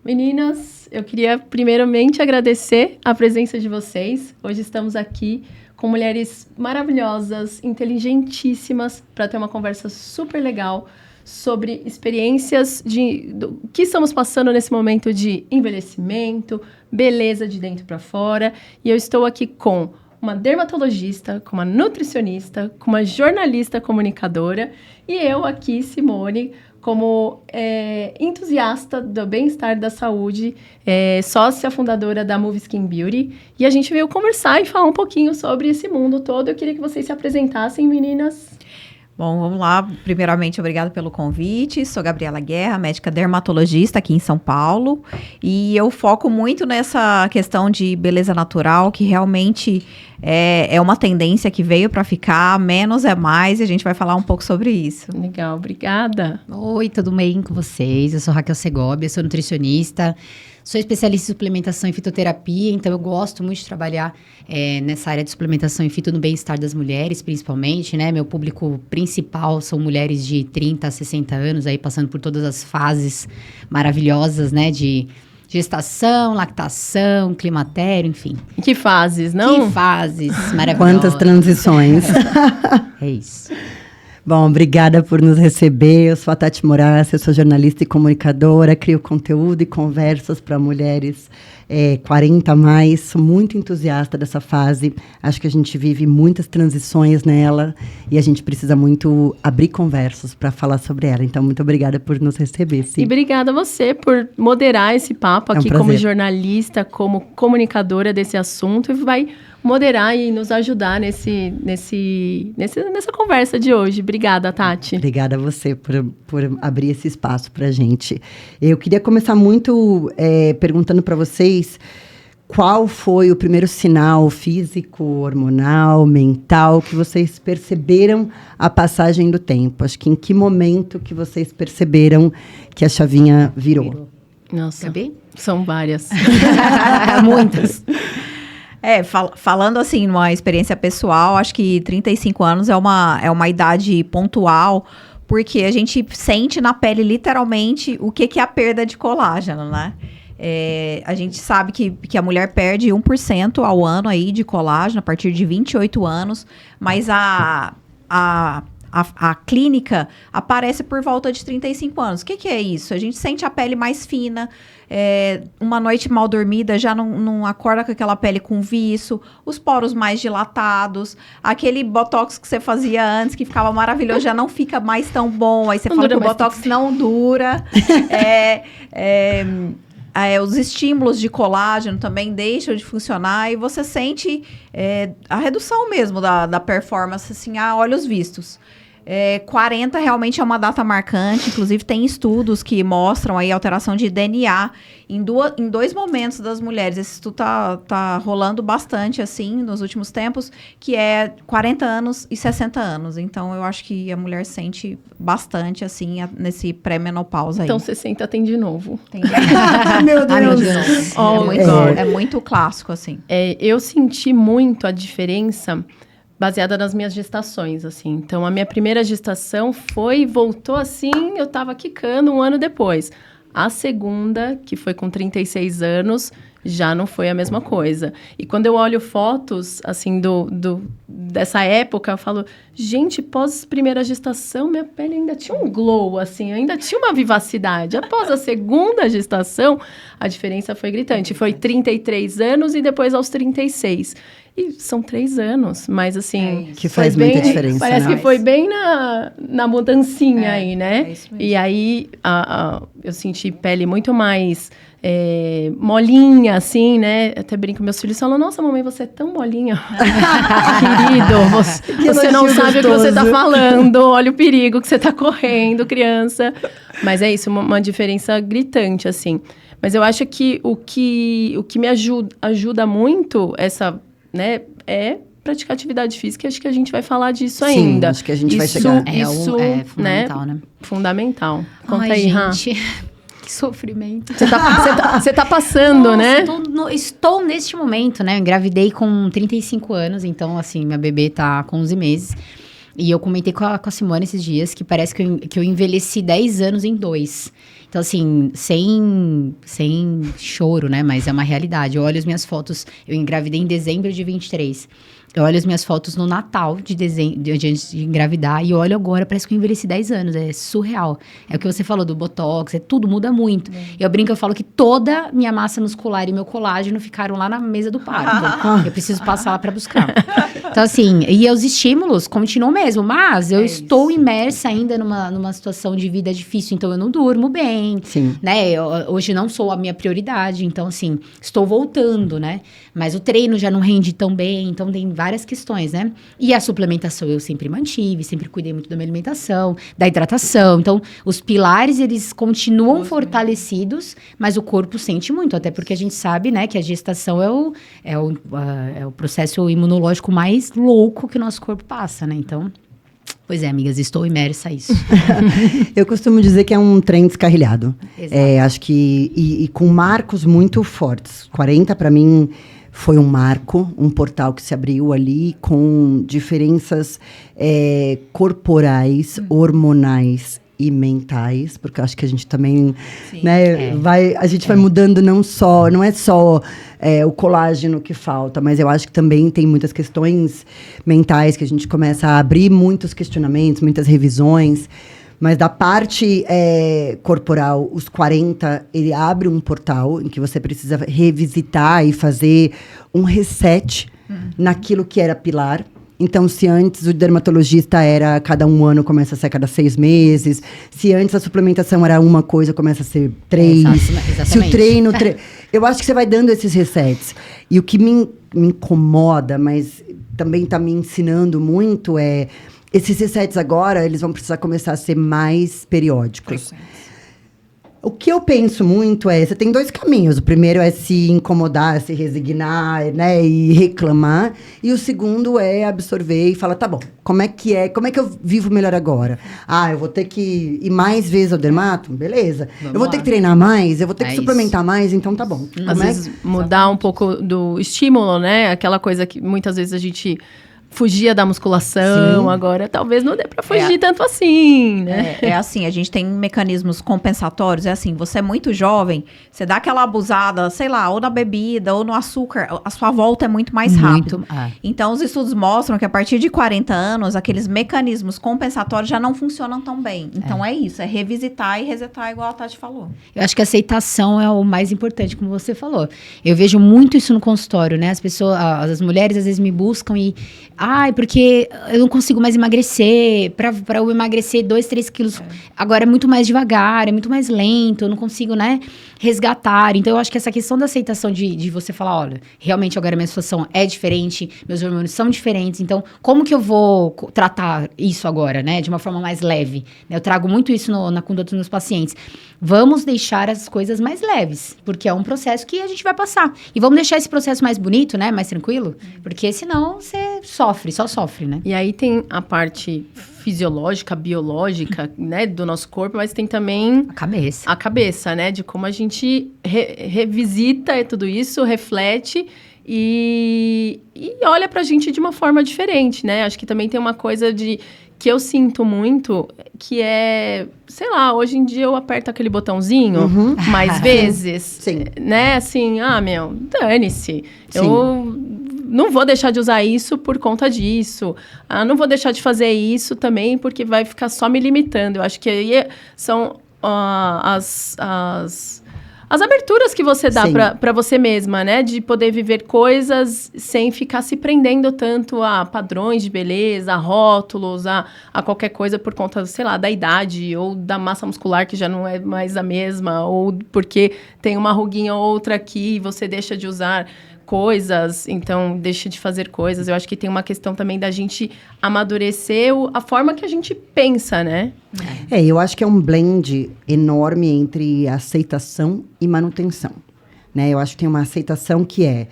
Meninas, eu queria primeiramente agradecer a presença de vocês. Hoje estamos aqui com mulheres maravilhosas, inteligentíssimas, para ter uma conversa super legal sobre experiências do que estamos passando nesse momento de envelhecimento, beleza de dentro para fora. E eu estou aqui com uma dermatologista, com uma nutricionista, com uma jornalista comunicadora e eu aqui, Simone, como entusiasta do bem-estar da saúde, sócia fundadora da Move Skin Beauty. E a gente veio conversar e falar um pouquinho sobre esse mundo todo. Eu queria que vocês se apresentassem, meninas. Bom, vamos lá. Primeiramente, obrigada pelo convite. Sou Gabriela Guerra, médica dermatologista aqui em São Paulo. E eu foco muito nessa questão de beleza natural, que realmente é uma tendência que veio para ficar. Menos é mais, e a gente vai falar um pouco sobre isso. Legal, obrigada. Oi, tudo bem com vocês? Eu sou Raquel Segovia, sou nutricionista. Sou especialista em suplementação e fitoterapia, então eu gosto muito de trabalhar nessa área de suplementação e fito no bem-estar das mulheres, principalmente, né? Meu público principal são mulheres de 30 a 60 anos, aí passando por todas as fases maravilhosas, né? De gestação, lactação, climatério, enfim. Que fases, não? Que fases maravilhosas. Quantas transições. É isso. Bom, obrigada por nos receber. Eu sou a Tati Moraes, eu sou jornalista e comunicadora, crio conteúdo e conversas para mulheres 40 a mais. Sou muito entusiasta dessa fase. Acho que a gente vive muitas transições nela e a gente precisa muito abrir conversas para falar sobre ela. Então, muito obrigada por nos receber. Sim. E obrigada a você por moderar esse papo aqui como jornalista, como comunicadora desse assunto e vai moderar e nos ajudar nessa conversa de hoje. Obrigada, Tati. Obrigada a você por abrir esse espaço para a gente. Eu queria começar muito perguntando para vocês qual foi o primeiro sinal físico, hormonal, mental que vocês perceberam a passagem do tempo. Acho que em que momento que vocês perceberam que a chavinha virou? Nossa, Sabe? São várias. Muitas. Falando assim, numa experiência pessoal, acho que 35 anos é uma idade pontual, porque a gente sente na pele, literalmente, o que é a perda de colágeno, né? A gente sabe que a mulher perde 1% ao ano aí de colágeno, a partir de 28 anos, mas a clínica aparece por volta de 35 anos. O que é isso? A gente sente a pele mais fina, uma noite mal dormida já não acorda com aquela pele com viço, os poros mais dilatados, aquele botox que você fazia antes, que ficava maravilhoso, já não fica mais tão bom, aí você fala que o botox não dura. Os estímulos de colágeno também deixam de funcionar e você sente a redução mesmo da performance, assim, a olhos vistos. 40 realmente é uma data marcante, inclusive tem estudos que mostram aí alteração de DNA em 2 momentos das mulheres. Esse estudo tá rolando bastante, assim, nos últimos tempos, que é 40 anos e 60 anos. Então, eu acho que a mulher sente bastante, assim, nesse pré-menopausa aí. Então, 60 tem de novo. Tem de novo. Meu Deus! É muito clássico, assim. Eu senti muito a diferença baseada nas minhas gestações, assim. Então, a minha primeira gestação voltou assim, eu tava quicando 1 ano depois. A segunda, que foi com 36 anos, já não foi a mesma coisa. E quando eu olho fotos, assim, dessa época, eu falo, gente, pós-primeira gestação, minha pele ainda tinha um glow, assim, ainda tinha uma vivacidade. Após a segunda gestação, a diferença foi gritante. Foi 33 anos e depois aos 36. E são 3 anos, mas assim... que faz muita diferença. Parece que foi bem na mudancinha aí, né? É isso mesmo. E aí, eu senti pele muito mais molinha, assim, né? Até brinco, meus filhos falam, nossa, mamãe, você é tão molinha. Querido, você não sabe o que você tá falando. Olha o perigo que você tá correndo, criança. Mas é isso, uma diferença gritante, assim. Mas eu acho que o que me ajuda muito essa... né, praticar atividade física, acho que a gente vai falar disso ainda. Acho que a gente vai chegar. Isso é fundamental, né? Fundamental. Conta Ai, aí, gente, que sofrimento. Você tá passando, Nossa, né? Estou neste momento, né? Eu engravidei com 35 anos, então, assim, minha bebê tá com 11 meses. E eu comentei com a Simone esses dias que parece que eu envelheci 10 anos em 2. Então, assim, sem choro, né? Mas é uma realidade. Eu olho as minhas fotos, eu engravidei em dezembro de 23. Eu olho as minhas fotos no Natal de antes de engravidar e olho agora, parece que eu envelheci 10 anos. É surreal. É o que você falou do Botox, tudo muda muito. Eu brinco, eu falo que toda minha massa muscular e meu colágeno ficaram lá na mesa do parto. Eu preciso passar lá para buscar. Então, assim, e os estímulos continuam mesmo, mas eu estou imersa ainda numa situação de vida difícil, então eu não durmo bem, Sim. né? Hoje não sou a minha prioridade, então, assim, estou voltando, né? Mas o treino já não rende tão bem, então tem várias questões, né? E a suplementação eu sempre mantive, sempre cuidei muito da minha alimentação, da hidratação. Então, os pilares, eles continuam fortalecidos, mas o corpo sente muito, até porque a gente sabe, né, que a gestação é o processo imunológico mais louco que o nosso corpo passa, né? Então, pois é, amigas, estou imersa a isso. Eu costumo dizer que é um trem descarrilhado. Exato. Acho que... E com marcos muito fortes. 40, para mim, foi um marco, um portal que se abriu ali com diferenças corporais, hormonais e mentais, porque eu acho que a gente também, né, a gente vai mudando não é só o colágeno que falta, mas eu acho que também tem muitas questões mentais que a gente começa a abrir muitos questionamentos, muitas revisões, mas da parte corporal, os 40, ele abre um portal em que você precisa revisitar e fazer um reset naquilo que era pilar. Então, se antes o dermatologista era cada 1 ano, começa a ser a cada 6 meses. Se antes a suplementação era uma coisa, começa a ser 3. Exatamente. Se o treino... Eu acho que você vai dando esses resets. E o que me incomoda, mas também está me ensinando muito, esses resets agora, eles vão precisar começar a ser mais periódicos. O que eu penso muito você tem 2 caminhos. O primeiro é se incomodar, se resignar, né, e reclamar. E o segundo é absorver e falar, tá bom, como é que eu vivo melhor agora? Eu vou ter que ir mais vezes ao dermato? Beleza. Eu vou ter que treinar mais? Eu vou ter que suplementar mais? Então tá bom. Às vezes mudar um pouco do estímulo, né? Aquela coisa que muitas vezes a gente fugia da musculação, sim. Agora talvez não dê pra fugir tanto assim, né? É assim, a gente tem mecanismos compensatórios, você é muito jovem, você dá aquela abusada, sei lá, ou na bebida, ou no açúcar, a sua volta é muito mais rápido. Então, os estudos mostram que a partir de 40 anos, aqueles mecanismos compensatórios já não funcionam tão bem. Então, é isso, é revisitar e resetar, igual a Tati falou. Eu acho que a aceitação é o mais importante, como você falou. Eu vejo muito isso no consultório, né? As mulheres às vezes me buscam e... porque eu não consigo mais emagrecer. Pra eu emagrecer 2, 3 quilos, agora é muito mais devagar, é muito mais lento, eu não consigo, né, resgatar. Então, eu acho que essa questão da aceitação de você falar, olha, realmente agora a minha situação é diferente, meus hormônios são diferentes, então, como que eu vou tratar isso agora, né, de uma forma mais leve? Eu trago muito isso na conduta dos meus pacientes. Vamos deixar as coisas mais leves, porque é um processo que a gente vai passar. E vamos deixar esse processo mais bonito, né, mais tranquilo, porque senão você só sofre, né? E aí tem a parte fisiológica, biológica, né, do nosso corpo, mas tem também... A cabeça, né, de como a gente revisita tudo isso, reflete e olha pra gente de uma forma diferente, né? Acho que também tem uma coisa que eu sinto muito, que sei lá, hoje em dia eu aperto aquele botãozinho mais vezes, sim. Né, assim, dane-se, eu não vou deixar de usar isso por conta disso, não vou deixar de fazer isso também porque vai ficar só me limitando. Eu acho que aí são as aberturas que você dá para você mesma, né? De poder viver coisas sem ficar se prendendo tanto a padrões de beleza, a rótulos, a qualquer coisa por conta, sei lá, da idade ou da massa muscular que já não é mais a mesma, ou porque tem uma ruguinha ou outra aqui e você deixa de usar coisas, então deixa de fazer coisas. Eu acho que tem uma questão também da gente amadurecer a forma que a gente pensa, né? Eu acho que é um blend enorme entre aceitação e manutenção, né? Eu acho que tem uma aceitação que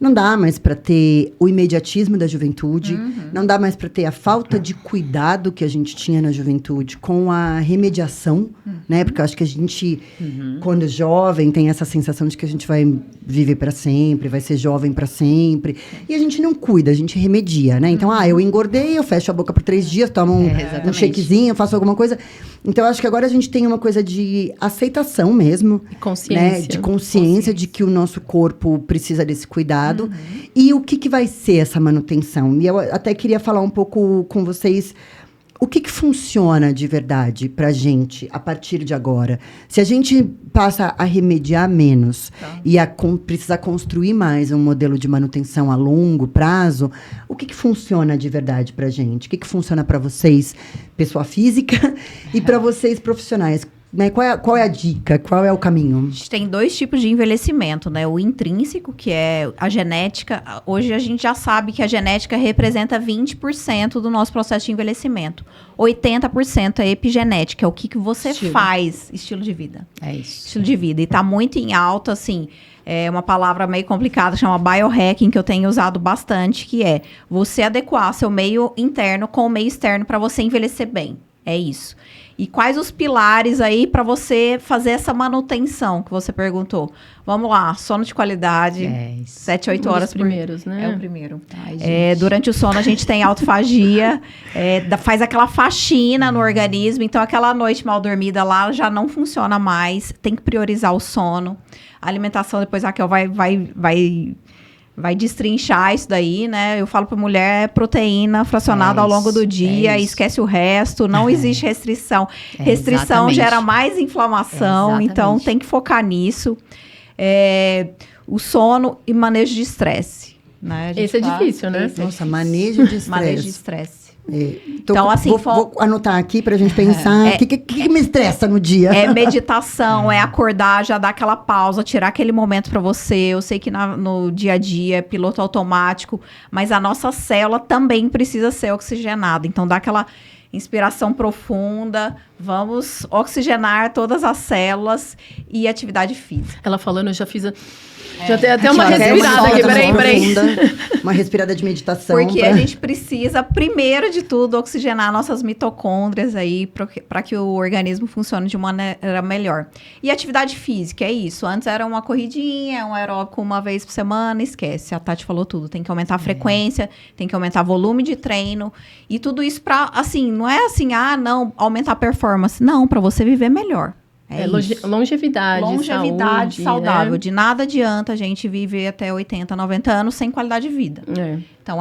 Não dá mais para ter o imediatismo da juventude, não dá mais para ter a falta de cuidado que a gente tinha na juventude com a remediação, né? Porque eu acho que a gente, quando jovem, tem essa sensação de que a gente vai viver para sempre, vai ser jovem para sempre. E a gente não cuida, a gente remedia, né? Então, eu engordei, eu fecho a boca por 3 dias, tomo um shakezinho, faço alguma coisa. Então, eu acho que agora a gente tem uma coisa de aceitação mesmo. E consciência. Né? De consciência de que o nosso corpo precisa desse cuidado. E o que vai ser essa manutenção? E eu até queria falar um pouco com vocês o que funciona de verdade pra gente a partir de agora. Se a gente passa a remediar menos e a precisar construir mais um modelo de manutenção a longo prazo, o que funciona de verdade pra gente? O que funciona pra vocês, pessoa física, e pra vocês, profissionais? Né? Qual é a dica? Qual é o caminho? A gente tem 2 tipos de envelhecimento, né? O intrínseco, que é a genética. Hoje a gente já sabe que a genética representa 20% do nosso processo de envelhecimento. 80% é epigenética, é o que você faz, estilo de vida. É isso. Estilo de vida. E tá muito em alta, assim, é uma palavra meio complicada, chama biohacking, que eu tenho usado bastante, que é você adequar seu meio interno com o meio externo para você envelhecer bem. É isso. E quais os pilares aí para você fazer essa manutenção que você perguntou? Vamos lá, sono de qualidade, 7, 8 horas por primeiros, né? É o primeiro. Durante o sono a gente tem autofagia, faz aquela faxina no organismo, então aquela noite mal dormida lá já não funciona mais, tem que priorizar o sono. A alimentação, depois a Raquel vai destrinchar isso daí, né? Eu falo pra mulher, proteína fracionada ao longo do dia, esquece o resto, não existe restrição. Restrição gera mais inflamação, então tem que focar nisso. O sono e manejo de estresse, né? Esse é difícil, né? Nossa, manejo de estresse. Manejo de estresse. Então, assim, vou anotar aqui pra gente pensar o que me estressa no dia. É meditação, é acordar, já dar aquela pausa, tirar aquele momento pra você. Eu sei que no dia a dia é piloto automático, mas a nossa célula também precisa ser oxigenada. Então, dá aquela inspiração profunda, vamos oxigenar todas as células e atividade física. Ela falando, eu já fiz... Já tem até uma respirada aqui, peraí. Uma respirada de meditação. Porque a gente precisa, primeiro de tudo, oxigenar nossas mitocôndrias aí para que o organismo funcione de uma maneira melhor. E atividade física, é isso. Antes era uma corridinha, um aeróbico uma vez por semana, esquece. A Tati falou tudo. Tem que aumentar a frequência, tem que aumentar o volume de treino. E tudo isso para, assim, não é assim, não, aumentar a performance. Não, para você viver melhor. Longevidade, saúde, saudável. Né? De nada adianta a gente viver até 80, 90 anos sem qualidade de vida. Então,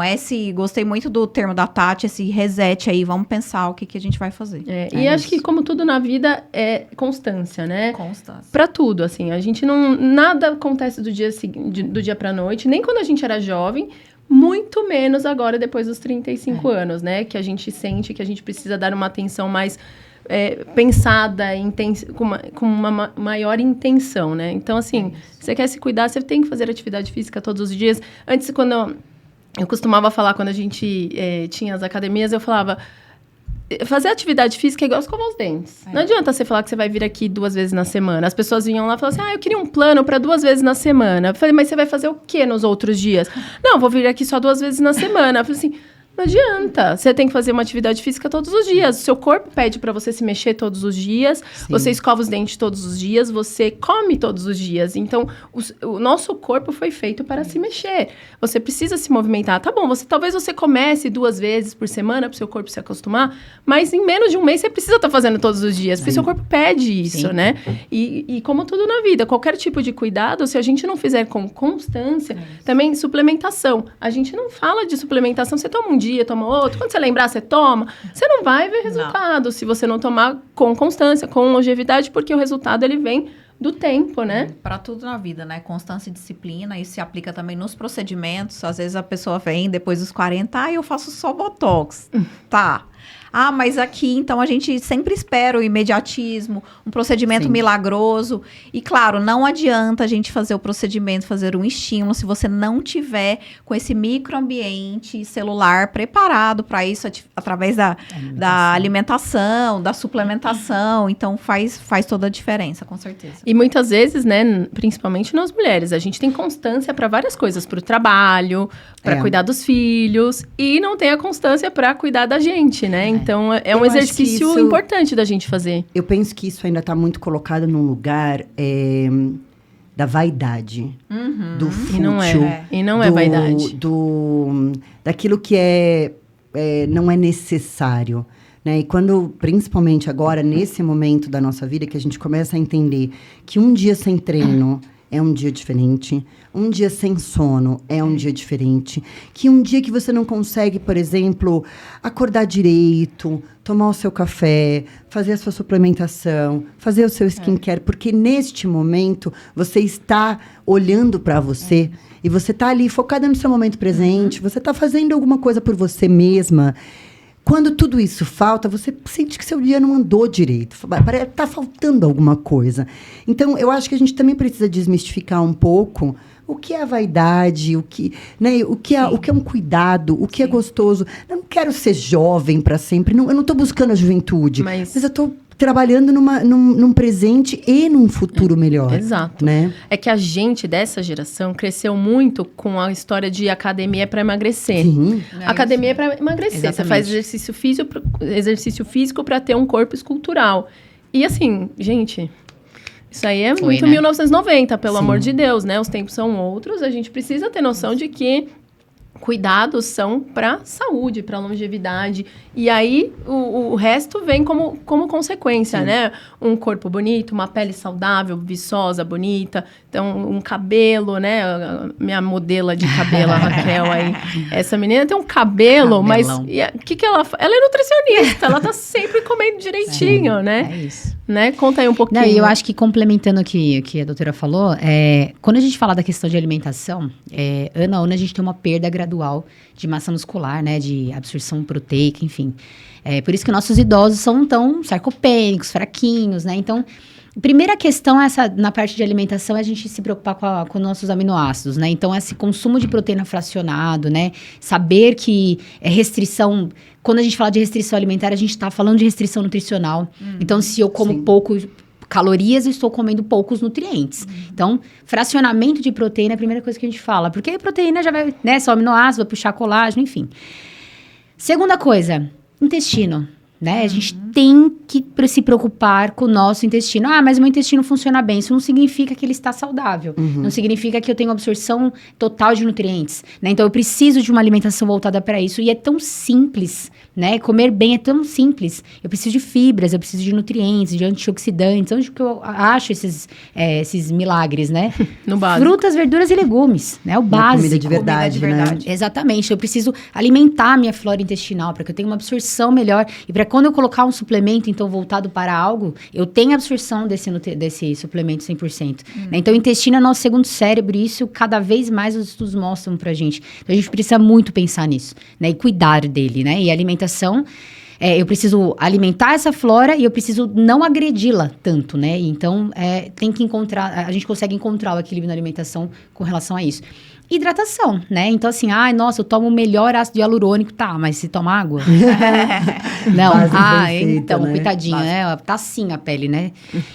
gostei muito do termo da Tati, esse reset aí, vamos pensar o que a gente vai fazer. E acho que, como tudo na vida, é constância, né? Constância. Pra tudo, assim, a gente nada acontece do dia pra noite, nem quando a gente era jovem, muito menos agora, depois dos 35 anos, né? Que a gente sente que a gente precisa dar uma atenção mais... pensada, com uma maior intenção, né? Então, assim, você quer se cuidar, você tem que fazer atividade física todos os dias. Antes, quando eu costumava falar, quando a gente tinha as academias, eu falava, fazer atividade física é igual escovar os dentes. Não adianta você falar que você vai vir aqui 2 vezes na semana. As pessoas vinham lá e falavam assim, eu queria um plano para 2 vezes na semana. Eu falei, mas você vai fazer o quê nos outros dias? Não, vou vir aqui só 2 vezes na semana. Eu falei assim... Não adianta. Você tem que fazer uma atividade física todos os dias. O seu corpo pede para você se mexer todos os dias. Sim. Você escova os dentes todos os dias. Você come todos os dias. Então, o nosso corpo foi feito para se mexer. Você precisa se movimentar. Tá bom, talvez você comece 2 vezes por semana para o seu corpo se acostumar. Mas em menos de um mês, você precisa estar fazendo todos os dias. Porque o seu corpo pede isso, né? E como tudo na vida, qualquer tipo de cuidado, se a gente não fizer com constância, também suplementação. A gente não fala de suplementação. Você toma um dia, toma outro. Quando você lembrar, você toma. Você não vai ver resultado se você não tomar com constância, com longevidade, porque o resultado, ele vem do tempo, né? Para tudo na vida, né? Constância e disciplina. Isso se aplica também nos procedimentos. Às vezes a pessoa vem depois dos 40, eu faço só botox. Tá. Ah, mas aqui, então, a gente sempre espera o imediatismo, um procedimento Sim. milagroso. E, claro, não adianta a gente fazer o procedimento, fazer um estímulo, se você não tiver com esse microambiente celular preparado para isso, através da alimentação, da suplementação. Então, faz toda a diferença, com certeza. E muitas vezes, né, principalmente nós mulheres, a gente tem constância para várias coisas, para o trabalho, para cuidar dos filhos, e não tem a constância para cuidar da gente, né? Então, é um Eu acho que exercício isso- importante da gente fazer. Eu penso que isso ainda está muito colocado num lugar da vaidade, do fútil. E não é vaidade. Daquilo que não é necessário. Né? E quando, principalmente agora, nesse momento da nossa vida, que a gente começa a entender que um dia sem treino é um dia diferente, um dia sem sono é um dia diferente, que um dia que você não consegue, por exemplo, acordar direito, tomar o seu café, fazer a sua suplementação, fazer o seu skincare, porque neste momento você está olhando para você e você está ali focada no seu momento presente, você está fazendo alguma coisa por você mesma. Quando tudo isso falta, você sente que seu dia não andou direito. Parece que está faltando alguma coisa. Então, eu acho que a gente também precisa desmistificar um pouco o que é a vaidade, o que é um cuidado, o que é gostoso. Eu não quero ser jovem para sempre. Eu não estou buscando a juventude. Mas eu estou trabalhando num presente e num futuro melhor. Exato. Né? É que a gente dessa geração cresceu muito com a história de academia para emagrecer. Sim. Academia é para emagrecer. Exatamente. Você faz exercício físico para ter um corpo escultural. E assim, gente, isso aí é muito 1990, pelo amor de Deus, né? Os tempos são outros. A gente precisa ter noção de que cuidados são para saúde, para longevidade. E aí, o resto vem como consequência, né? Um corpo bonito, uma pele saudável, viçosa, bonita. Então, um cabelo, né? Minha modelo de cabelo, a Raquel aí. Essa menina tem um cabelo, mas... que ela faz? Ela é nutricionista, ela tá sempre comendo direitinho, né? É isso. Né? Conta aí um pouquinho. Não, e eu acho que complementando o que a doutora falou, quando a gente fala da questão de alimentação, ano a ano a gente tem uma perda gradual de massa muscular, né, de absorção proteica, enfim. Por isso que nossos idosos são tão sarcopênicos, fraquinhos, né? Então, a primeira questão na parte de alimentação é a gente se preocupar com nossos aminoácidos, né? Então, esse consumo de proteína fracionado, né? Saber que restrição... Quando a gente fala de restrição alimentar, a gente está falando de restrição nutricional. Então, se eu como pouco calorias, eu estou comendo poucos nutrientes. Então, fracionamento de proteína é a primeira coisa que a gente fala. Porque a proteína já vai, né? Só aminoácidos, vai puxar colágeno, enfim. Segunda coisa, intestino. Né? A gente tem que se preocupar com o nosso intestino. Ah, mas o meu intestino funciona bem. Isso não significa que ele está saudável. Não significa que eu tenho absorção total de nutrientes. Né? Então, eu preciso de uma alimentação voltada para isso. E é tão simples, né? Comer bem é tão simples. Eu preciso de fibras, eu preciso de nutrientes, de antioxidantes. Onde que eu acho esses milagres, né? No básico. Frutas, verduras e legumes, né? O básico. Comida de verdade, né? Exatamente. Eu preciso alimentar a minha flora intestinal para que eu tenha uma absorção melhor. E para quando eu colocar um suplemento, então, voltado para algo, eu tenho absorção desse suplemento 100%. Né? Então, o intestino é nosso segundo cérebro e isso cada vez mais os estudos mostram pra gente. Então, a gente precisa muito pensar nisso, né? E cuidar dele, né? E a alimentação... eu preciso alimentar essa flora e eu preciso não agredi-la tanto, né? Então, tem que encontrar... A gente consegue encontrar o equilíbrio na alimentação com relação a isso. Hidratação, né? Então, assim, nossa, eu tomo o melhor ácido hialurônico. Tá, mas se toma água? Não, então, né? Coitadinha, né? Tá assim a pele, né?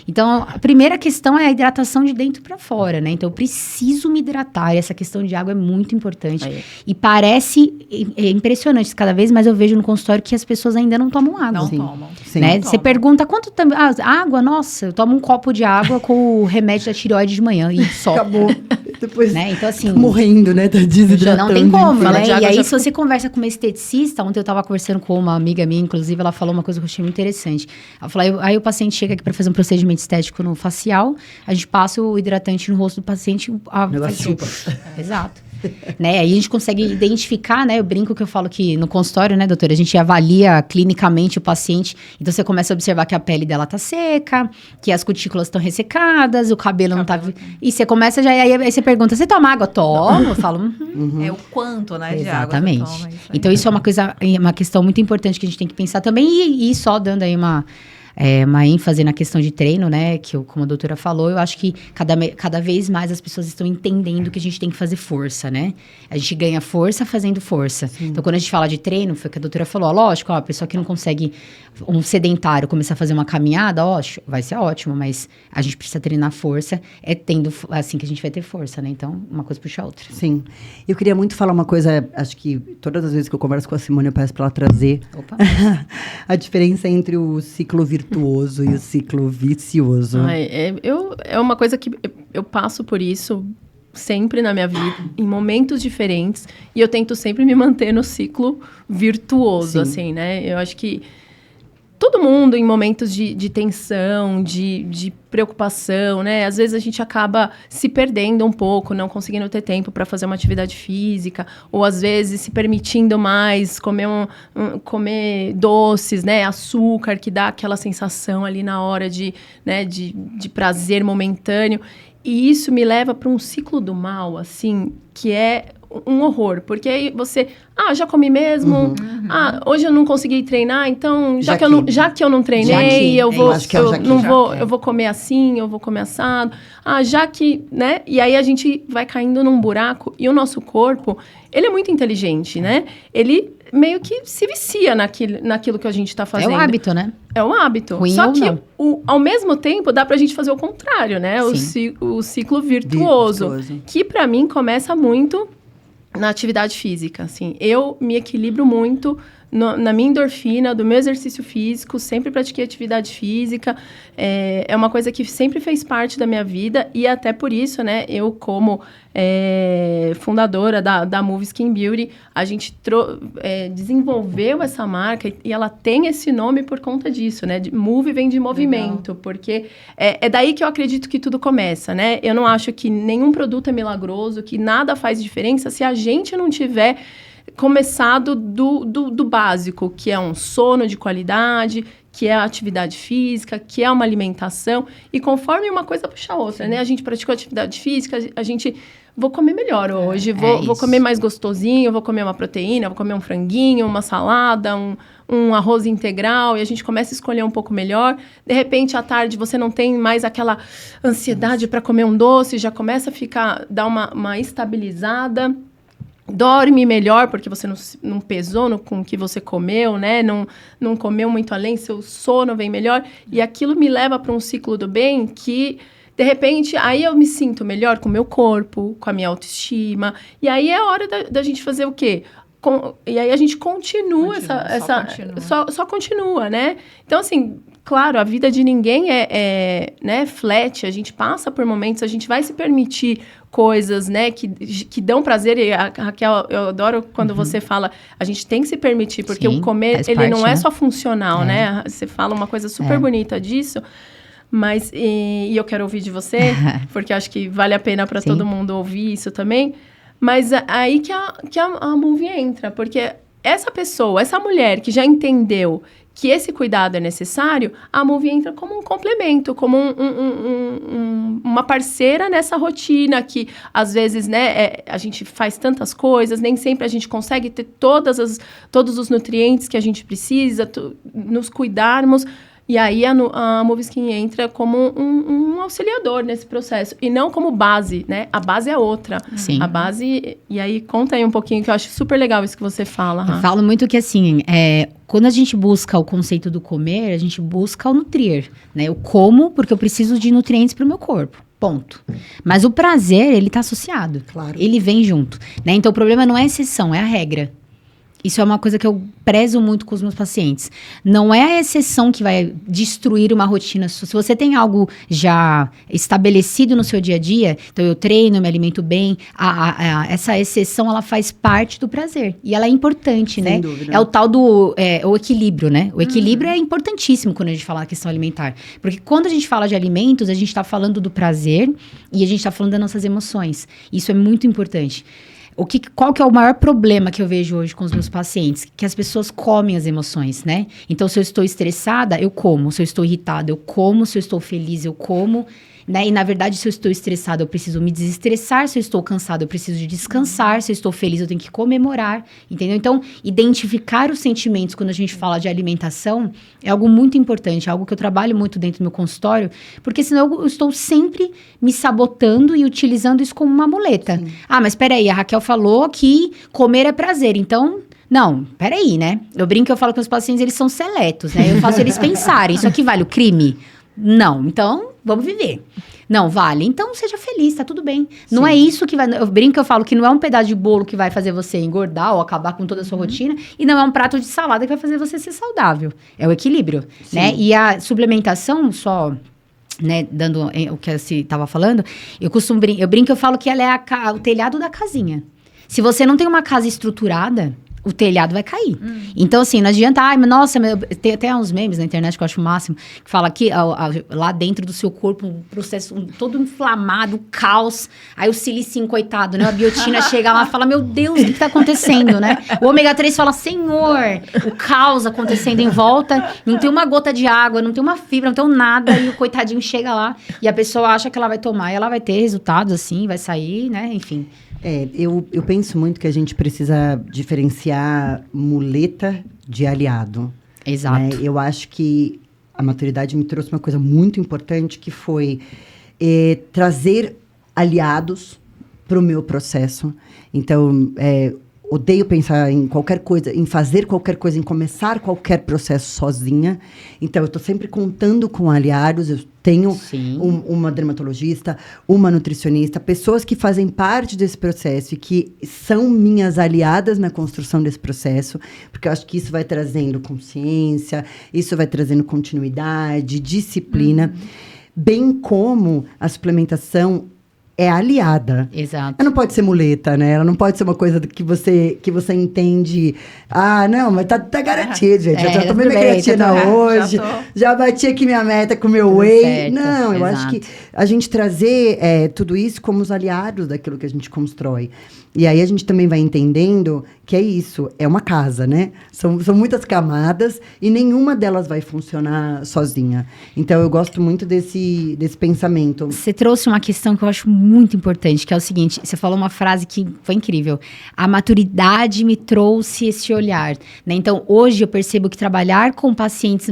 Então, a primeira questão é a hidratação de dentro pra fora, né? Então, eu preciso me hidratar. E essa questão de água é muito importante. E parece impressionante. Cada vez mais eu vejo no consultório que as pessoas ainda não tomam água. Não tomam. Sim, né? Você pergunta quanto tempo... água, nossa, eu tomo um copo de água com o remédio da tireoide de manhã e só. Acabou. Depois, né? Então, assim... morrendo, né? Tá desidratando. Não tem como, Fala né? de água, E aí, já se você conversa com uma esteticista, ontem eu tava conversando com uma amiga minha, inclusive, ela falou uma coisa que eu achei muito interessante. Ela falou, aí o paciente chega aqui pra fazer um procedimento estético no facial, a gente passa o hidratante no rosto do paciente... Negócio chupa. Exato. Né? Aí a gente consegue identificar, né? Eu brinco que eu falo que no consultório, né, doutora, a gente avalia clinicamente o paciente. Então, você começa a observar que a pele dela tá seca, que as cutículas estão ressecadas, o cabelo não tá... E você começa já... Aí você pergunta, você toma água? Tomo. Eu falo... É o quanto, né, de água Exatamente. você toma, Então, isso é uma questão muito importante que a gente tem que pensar também. E só dando aí uma ênfase na questão de treino, né? Que como a doutora falou, eu acho que cada vez mais as pessoas estão entendendo que a gente tem que fazer força, né? A gente ganha força fazendo força. Sim. Então, quando a gente fala de treino, foi o que a doutora falou. Lógico, a pessoa que não consegue, um sedentário, começar a fazer uma caminhada, vai ser ótimo, mas a gente precisa treinar força. É tendo assim que a gente vai ter força, né? Então, uma coisa puxa a outra. Sim. Eu queria muito falar uma coisa, acho que todas as vezes que eu converso com a Simone, eu peço para ela trazer a diferença entre o ciclo virtuoso e o ciclo vicioso. É uma coisa que eu passo por isso sempre na minha vida, em momentos diferentes, e eu tento sempre me manter no ciclo virtuoso, Sim. assim, né? Eu acho que todo mundo em momentos de tensão, de preocupação, né? Às vezes a gente acaba se perdendo um pouco, não conseguindo ter tempo para fazer uma atividade física, ou às vezes se permitindo mais comer doces, né? Açúcar, que dá aquela sensação ali na hora de prazer momentâneo. E isso me leva para um ciclo do mal, assim, que é um horror, porque aí você, já comi mesmo, hoje eu não consegui treinar, então já que eu não treinei, eu vou comer assim, eu vou comer assado, já que, né, e aí a gente vai caindo num buraco, e o nosso corpo, ele é muito inteligente, né, ele meio que se vicia naquilo que a gente tá fazendo. É o hábito, né? É um hábito. Ruim Só ou que, não. Ao mesmo tempo, dá pra gente fazer o contrário, né, o ciclo virtuoso, que pra mim começa muito na atividade física, assim. Eu me equilibro muito na minha endorfina, do meu exercício físico, sempre pratiquei atividade física, é uma coisa que sempre fez parte da minha vida, e até por isso, né, eu como fundadora da Move Skin Beauty, a gente desenvolveu essa marca, e ela tem esse nome por conta disso, né, Move vem de movimento, Legal. Porque é daí que eu acredito que tudo começa, né, eu não acho que nenhum produto é milagroso, que nada faz diferença se a gente não tiver começado do básico, que é um sono de qualidade, que é a atividade física, que é uma alimentação, e conforme uma coisa puxa a outra, Sim. né? A gente praticou atividade física, vou comer melhor hoje, vou comer mais gostosinho, vou comer uma proteína, vou comer um franguinho, uma salada, um arroz integral, e a gente começa a escolher um pouco melhor. De repente, à tarde, você não tem mais aquela ansiedade para comer um doce, já começa a dar uma estabilizada. Dorme melhor, porque você não pesou com o que você comeu, né? Não comeu muito além, seu sono vem melhor. E aquilo me leva para um ciclo do bem que, de repente, aí eu me sinto melhor com o meu corpo, com a minha autoestima. E aí é hora da gente fazer o quê? E aí a gente continua. Só continua, né? Então, assim, claro, a vida de ninguém né, flat. A gente passa por momentos, a gente vai se permitir coisas, né, que dão prazer. E a Raquel, eu adoro quando você fala, a gente tem que se permitir, porque Sim, o comer, ele não é só funcional, né? Você fala uma coisa super bonita disso. Mas, e eu quero ouvir de você, porque acho que vale a pena para todo mundo ouvir isso também. Mas aí que a Move entra, porque essa mulher que já entendeu que esse cuidado é necessário, a Move entra como um complemento, como uma parceira nessa rotina que, às vezes, né, a gente faz tantas coisas, nem sempre a gente consegue ter todos os nutrientes que a gente precisa, nos cuidarmos. E aí a Move Skin entra como um auxiliador nesse processo, e não como base, né? A base é outra. Sim. A base... E aí, conta aí um pouquinho, que eu acho super legal isso que você fala. Eu falo muito que, assim, quando a gente busca o conceito do comer, a gente busca o nutrir, né? Eu como porque eu preciso de nutrientes para o meu corpo. Ponto. Mas o prazer, ele tá associado. Claro. Ele vem junto, né? Então, o problema não é a exceção, é a regra. Isso é uma coisa que eu prezo muito com os meus pacientes. Não é a exceção que vai destruir uma rotina. Se você tem algo já estabelecido no seu dia a dia, então eu treino, eu me alimento bem, essa exceção, ela faz parte do prazer. E ela é importante, Sem né? dúvida. É o tal o equilíbrio, né? O equilíbrio é importantíssimo quando a gente fala da questão alimentar. Porque quando a gente fala de alimentos, a gente está falando do prazer e a gente está falando das nossas emoções. Isso é muito importante. qual que é o maior problema que eu vejo hoje com os meus pacientes? Que as pessoas comem as emoções, né? Então, se eu estou estressada, eu como. Se eu estou irritada, eu como. Se eu estou feliz, eu como. Né? E, na verdade, se eu estou estressada, eu preciso me desestressar. Se eu estou cansada, eu preciso de descansar. Se eu estou feliz, eu tenho que comemorar. Entendeu? Então, identificar os sentimentos quando a gente fala de alimentação é algo muito importante. É algo que eu trabalho muito dentro do meu consultório. Porque senão eu estou sempre me sabotando e utilizando isso como uma muleta. Sim. Ah, mas peraí, a Raquel falou que comer é prazer. Então... Não, peraí, né? Eu brinco, eu falo que os pacientes, eles são seletos, né? Eu faço eles pensarem, isso aqui vale o crime? Não, então vamos viver. Não, vale. Então seja feliz, tá tudo bem. Sim. Não é isso que vai... Eu brinco, eu falo que não é um pedaço de bolo que vai fazer você engordar ou acabar com toda a sua rotina. E não é um prato de salada que vai fazer você ser saudável. É o equilíbrio, né? E a suplementação só... Né, dando o que você estava falando, eu brinco, eu falo que ela é o telhado da casinha. Se você não tem uma casa estruturada, o telhado vai cair. Então, assim, não adianta... Ai, nossa, tem até uns memes na internet que eu acho o máximo, que fala que lá dentro do seu corpo, um processo todo inflamado, caos. Aí o silicinho, coitado, né? A biotina chega lá e fala, meu Deus, o que tá acontecendo, né? O ômega 3 fala, Senhor, o caos acontecendo em volta, não tem uma gota de água, não tem uma fibra, não tem nada, e o coitadinho chega lá, e a pessoa acha que ela vai tomar, e ela vai ter resultados, assim, vai sair, né? Enfim... Eu penso muito que a gente precisa diferenciar muleta de aliado. Exato. Né? Eu acho que a maturidade me trouxe uma coisa muito importante, que foi trazer aliados para o meu processo. Então, odeio pensar em qualquer coisa, em fazer qualquer coisa, em começar qualquer processo sozinha. Então, eu estou sempre contando com aliados. Eu tenho uma dermatologista, uma nutricionista, pessoas que fazem parte desse processo e que são minhas aliadas na construção desse processo, porque eu acho que isso vai trazendo consciência, isso vai trazendo continuidade, disciplina, bem como a suplementação é aliada. Exato. Ela não pode ser muleta, né? Ela não pode ser uma coisa que você entende... Ah, não, mas tá garantido, gente. Eu já tomei minha creatina hoje, já bati aqui minha meta com o meu whey. Certo, não, eu acho que a gente trazer tudo isso como os aliados daquilo que a gente constrói. E aí a gente também vai entendendo que é isso, é uma casa, né? São muitas camadas e nenhuma delas vai funcionar sozinha. Então, eu gosto muito desse pensamento. Você trouxe uma questão que eu acho muito importante, que é o seguinte, você falou uma frase que foi incrível. A maturidade me trouxe esse olhar, né? Então, hoje eu percebo que trabalhar com pacientes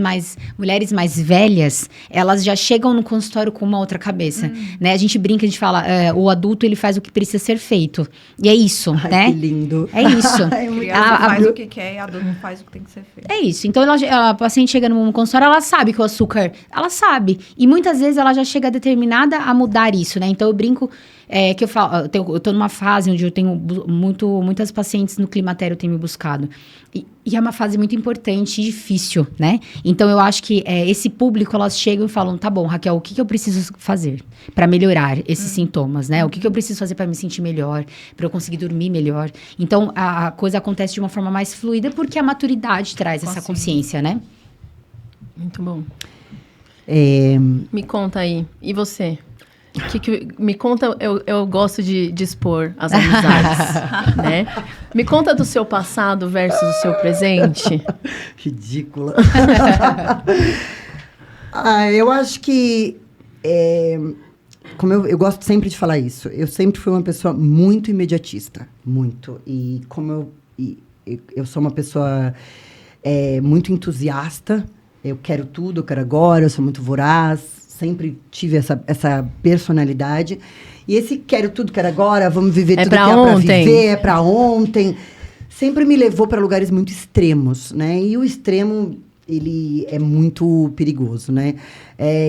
mulheres mais velhas, elas já chegam no consultório com uma outra cabeça, né? A gente brinca, a gente fala, o adulto, ele faz o que precisa ser feito. E é isso, né? Que lindo. É isso. Criança faz o que quer e adulto faz o que tem que ser feito. É isso. Então, a paciente chega no consultório, ela sabe que o açúcar... Ela sabe. E muitas vezes ela já chega determinada a mudar isso, né? Então, eu brinco que eu falo... Eu tô numa fase onde eu tenho muitas pacientes no climatério têm me buscado. E é uma fase muito importante e difícil, né? Então, eu acho que esse público, elas chegam e falam, tá bom, Raquel, o que eu preciso fazer para melhorar esses sintomas, né? O que eu preciso fazer para me sentir melhor, para eu conseguir dormir melhor? Então, a coisa acontece de uma forma mais fluida porque a maturidade traz essa consciência, né? Muito bom. Me conta aí, e você? Me conta, eu gosto de expor as amizades, né? Me conta do seu passado versus o seu presente. Ridícula. Eu acho que... como eu gosto sempre de falar isso, eu sempre fui uma pessoa muito imediatista. Muito. E como eu sou uma pessoa muito entusiasta, eu quero tudo, eu quero agora, eu sou muito voraz, sempre tive essa personalidade. E esse quero tudo, quero agora, vamos viver tudo que é pra viver, é pra ontem. Sempre me levou para lugares muito extremos, né? E o extremo, ele é muito perigoso, né?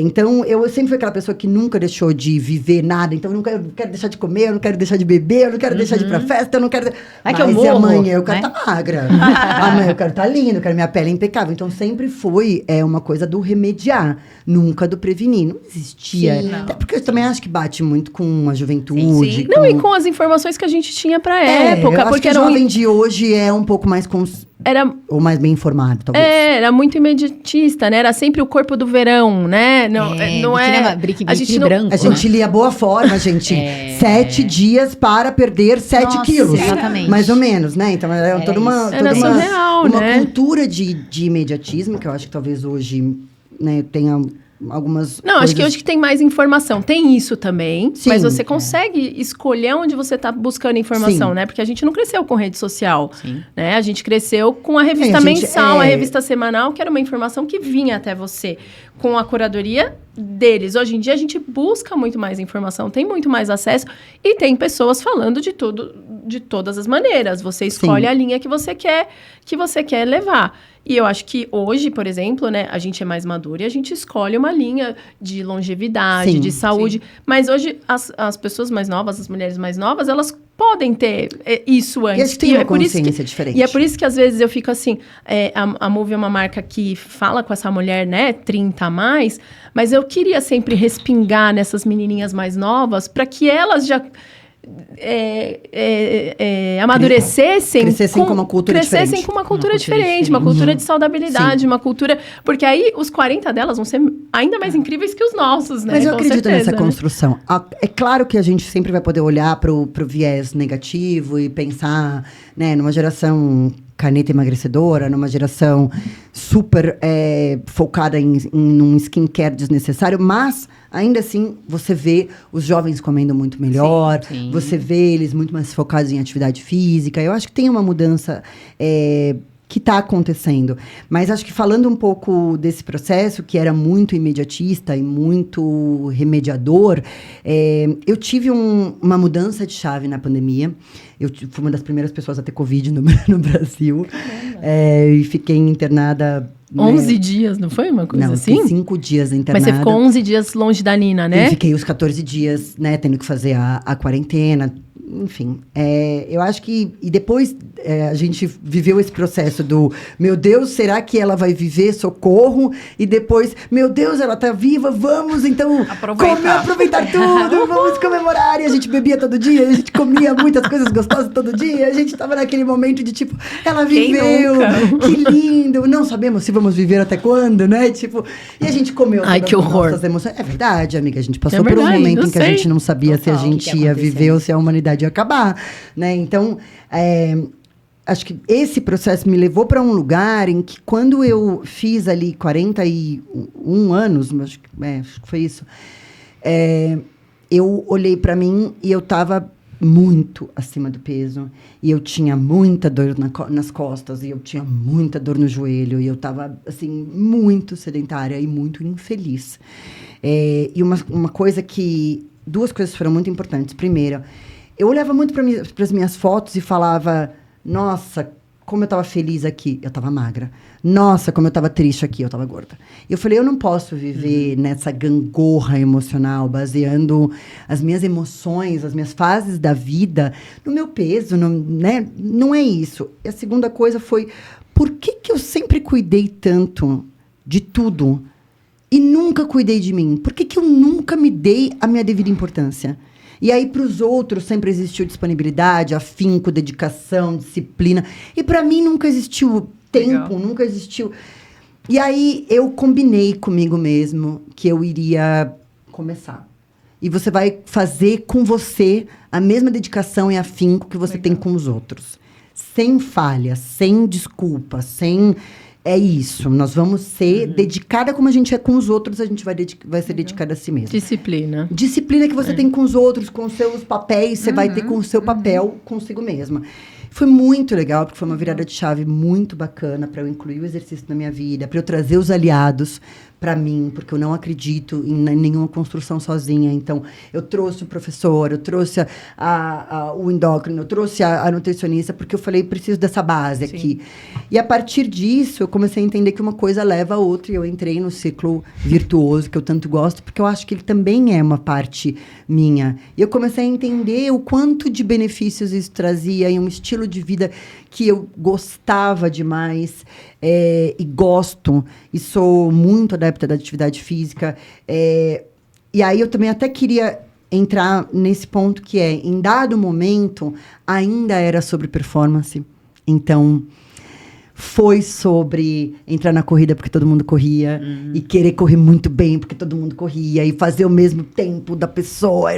Então, eu sempre fui aquela pessoa que nunca deixou de viver nada. Então, eu não quero deixar de comer, eu não quero deixar de beber, eu não quero deixar de ir pra festa, eu não quero... que eu morro, amanhã eu quero estar magra. Amanhã eu quero estar linda, eu quero minha pele impecável. Então, sempre foi uma coisa do remediar, nunca do prevenir. Não existia. Sim, até porque eu também acho que bate muito com a juventude. Sim. Não, e com as informações que a gente tinha pra época. Eu acho porque que o jovem de hoje é um pouco mais era... Ou mais bem informado, talvez. Era muito imediatista, né? Era sempre o corpo do verão, né? Não é... A gente branco. A gente lia Boa Forma, gente. 7 dias para perder 7 quilos. Exatamente. Mais ou menos, né? Então, era toda uma... Era surreal, uma né? cultura de imediatismo, que eu acho que talvez hoje, né, tenha... algumas Não, acho que hoje que tem mais informação. Tem isso também, Sim, mas você consegue escolher onde você está buscando informação, Sim. né? Porque a gente não cresceu com rede social, Sim. né? A gente cresceu com a revista a gente, mensal, a revista semanal, que era uma informação que vinha até você com a curadoria deles. Hoje em dia, a gente busca muito mais informação, tem muito mais acesso e tem pessoas falando de tudo, de todas as maneiras. Você escolhe Sim. a linha que você quer levar. E eu acho que hoje, por exemplo, né, a gente é mais maduro e a gente escolhe uma linha de longevidade, Sim, de saúde. Mas hoje, as pessoas mais novas, as mulheres mais novas, elas podem ter isso antes. E acho que tem uma por isso consciência diferente. E é por isso que, às vezes, eu fico assim... a Move é uma marca que fala com essa mulher, né, 30 a mais, mas eu queria sempre respingar nessas menininhas mais novas para que elas já... amadurecessem Crescessem com uma cultura diferente. com uma cultura diferente, uma cultura de saudabilidade, uma cultura... Porque aí os 40 delas vão ser ainda mais incríveis que os nossos, né? Mas eu Com acredito certeza, nessa né? construção. É claro que a gente sempre vai poder olhar pro viés negativo e pensar, né, numa geração caneta emagrecedora, numa geração super focada em um skincare desnecessário, mas ainda assim você vê os jovens comendo muito melhor, Sim. você vê eles muito mais focados em atividade física. Eu acho que tem uma mudança que está acontecendo. Mas acho que falando um pouco desse processo, que era muito imediatista e muito remediador, eu tive uma mudança de chave na pandemia. Eu fui uma das primeiras pessoas a ter Covid no Brasil. E fiquei internada... 11 dias, não foi uma coisa não, assim? fiquei 5 dias internada. Mas você ficou 11 dias longe da Nina, né? E fiquei os 14 dias, né, tendo que fazer a quarentena. Enfim, eu acho que... E depois a gente viveu esse processo do... Meu Deus, será que ela vai viver? Socorro! E depois, meu Deus, ela tá viva, vamos então aproveitar tudo, vamos comemorar. E a gente bebia todo dia, a gente comia muitas coisas gostosas todo dia. A gente tava naquele momento de tipo, ela viveu, que lindo. Não sabemos se vamos viver até quando, né? Tipo, e a gente comeu Ai, que horror. nossas emoções. É verdade, amiga, a gente passou É por um verdade, momento não em que a sei. gente não sabia se a Total, gente o que ia aconteceu. viver ou se a humanidade ia acabar, né? Então, acho que esse processo me levou para um lugar em que quando eu fiz ali 41 anos, acho que foi isso, eu olhei para mim e eu estava muito acima do peso. E eu tinha muita dor nas costas, e eu tinha muita dor no joelho, e eu estava, assim, muito sedentária e muito infeliz. E uma coisa que... Duas coisas foram muito importantes. Primeiro, eu olhava muito para as minhas fotos e falava, nossa, como eu estava feliz aqui, eu estava magra. Nossa, como eu estava triste aqui, eu estava gorda. E eu falei, eu não posso viver nessa gangorra emocional, baseando as minhas emoções, as minhas fases da vida no meu peso, né? Não é isso. E a segunda coisa foi, por que eu sempre cuidei tanto de tudo e nunca cuidei de mim? Por que eu nunca me dei a minha devida importância? E aí, para os outros, sempre existiu disponibilidade, afinco, dedicação, disciplina. E para mim, nunca existiu tempo, nunca existiu... E aí, eu combinei comigo mesmo que eu iria começar. E você vai fazer com você a mesma dedicação e afinco que você tem com os outros. Sem falha, sem desculpa, sem... É isso, nós vamos ser dedicada como a gente é com os outros, a gente vai ser dedicada a si mesmo. Disciplina. Disciplina que você tem com os outros, com os seus papéis, você vai ter com o seu papel consigo mesma. Foi muito legal, porque foi uma virada de chave muito bacana para eu incluir o exercício na minha vida, para eu trazer os aliados para mim, porque eu não acredito em nenhuma construção sozinha. Então, eu trouxe o professor, eu trouxe o endócrino, eu trouxe a nutricionista, porque eu falei, preciso dessa base aqui. E a partir disso, eu comecei a entender que uma coisa leva a outra, e eu entrei no ciclo virtuoso, que eu tanto gosto, porque eu acho que ele também é uma parte minha. E eu comecei a entender o quanto de benefícios isso trazia em um estilo de vida que eu gostava demais, e gosto, e sou muito adepta da atividade física. E aí eu também até queria entrar nesse ponto que em dado momento, ainda era sobre performance. Então, foi sobre entrar na corrida porque todo mundo corria e querer correr muito bem porque todo mundo corria e fazer o mesmo tempo da pessoa,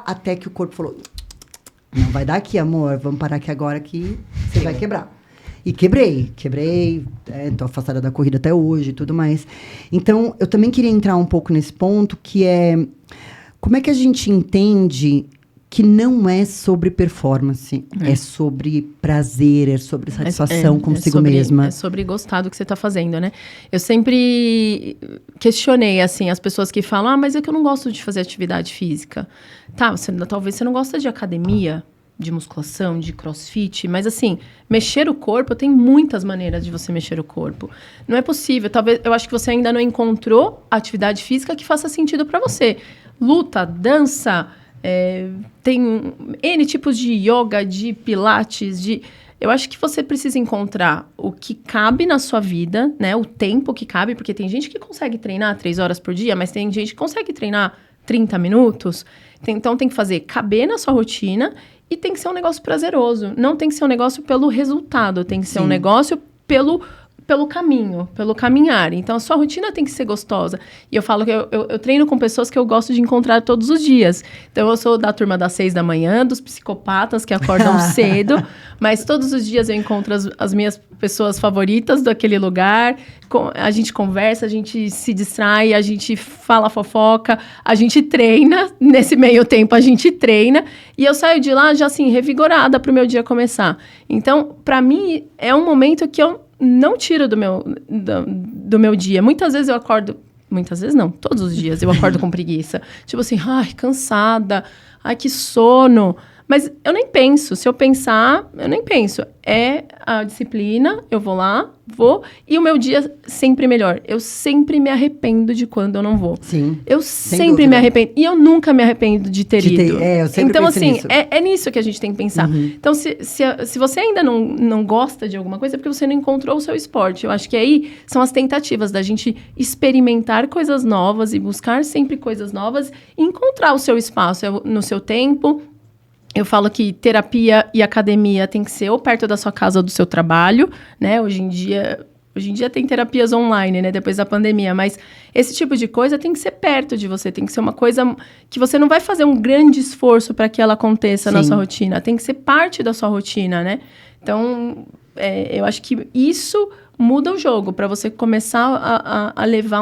até que o corpo falou, não vai dar aqui, amor, vamos parar aqui agora que você vai quebrar. E quebrei, tô afastada da corrida até hoje e tudo mais. Então, eu também queria entrar um pouco nesse ponto, que é como é que a gente entende que não é sobre performance, é sobre prazer, é sobre satisfação consigo mesma. É sobre gostar do que você está fazendo, né? Eu sempre questionei, assim, as pessoas que falam, mas é que eu não gosto de fazer atividade física. Tá, talvez você não gosta de academia, de musculação, de crossfit, mas assim, mexer o corpo, tem muitas maneiras de você mexer o corpo. Não é possível, eu acho que você ainda não encontrou a atividade física que faça sentido para você. Luta, dança, tem N tipos de yoga, de pilates, eu acho que você precisa encontrar o que cabe na sua vida, né? O tempo que cabe, porque tem gente que consegue treinar 3 horas por dia, mas tem gente que consegue treinar 30 minutos. Então tem que caber na sua rotina e tem que ser um negócio prazeroso. Não tem que ser um negócio pelo resultado, tem que ser um negócio pelo caminho, pelo caminhar. Então, a sua rotina tem que ser gostosa. E eu falo que eu treino com pessoas que eu gosto de encontrar todos os dias. Então, eu sou da turma das 6 da manhã, dos psicopatas que acordam cedo, mas todos os dias eu encontro as minhas pessoas favoritas daquele lugar. A gente conversa, a gente se distrai, a gente fala fofoca, a gente treina. Nesse meio tempo, a gente treina. E eu saio de lá já, assim, revigorada para o meu dia começar. Então, para mim, é um momento que eu não tiro do meu dia. Muitas vezes eu acordo... Muitas vezes não, todos os dias eu acordo com preguiça. Tipo assim, cansada, que sono. Mas eu nem penso. Se eu pensar, eu nem penso. É a disciplina, eu vou lá, e o meu dia sempre melhor. Eu sempre me arrependo de quando eu não vou. Sim. Eu sempre me arrependo. E eu nunca me arrependo de ter ido. Eu sempre então, penso assim, nisso. é nisso que a gente tem que pensar. Então, se você ainda não gosta de alguma coisa, é porque você não encontrou o seu esporte. Eu acho que aí são as tentativas da gente experimentar coisas novas e buscar sempre coisas novas e encontrar o seu espaço no seu tempo. Eu falo que terapia e academia tem que ser ou perto da sua casa ou do seu trabalho, né? Hoje em dia tem terapias online, né? Depois da pandemia. Mas esse tipo de coisa tem que ser perto de você. Tem que ser uma coisa que você não vai fazer um grande esforço para que ela aconteça na sua rotina. Tem que ser parte da sua rotina, né? Então, eu acho que isso muda o jogo. Para você começar a levar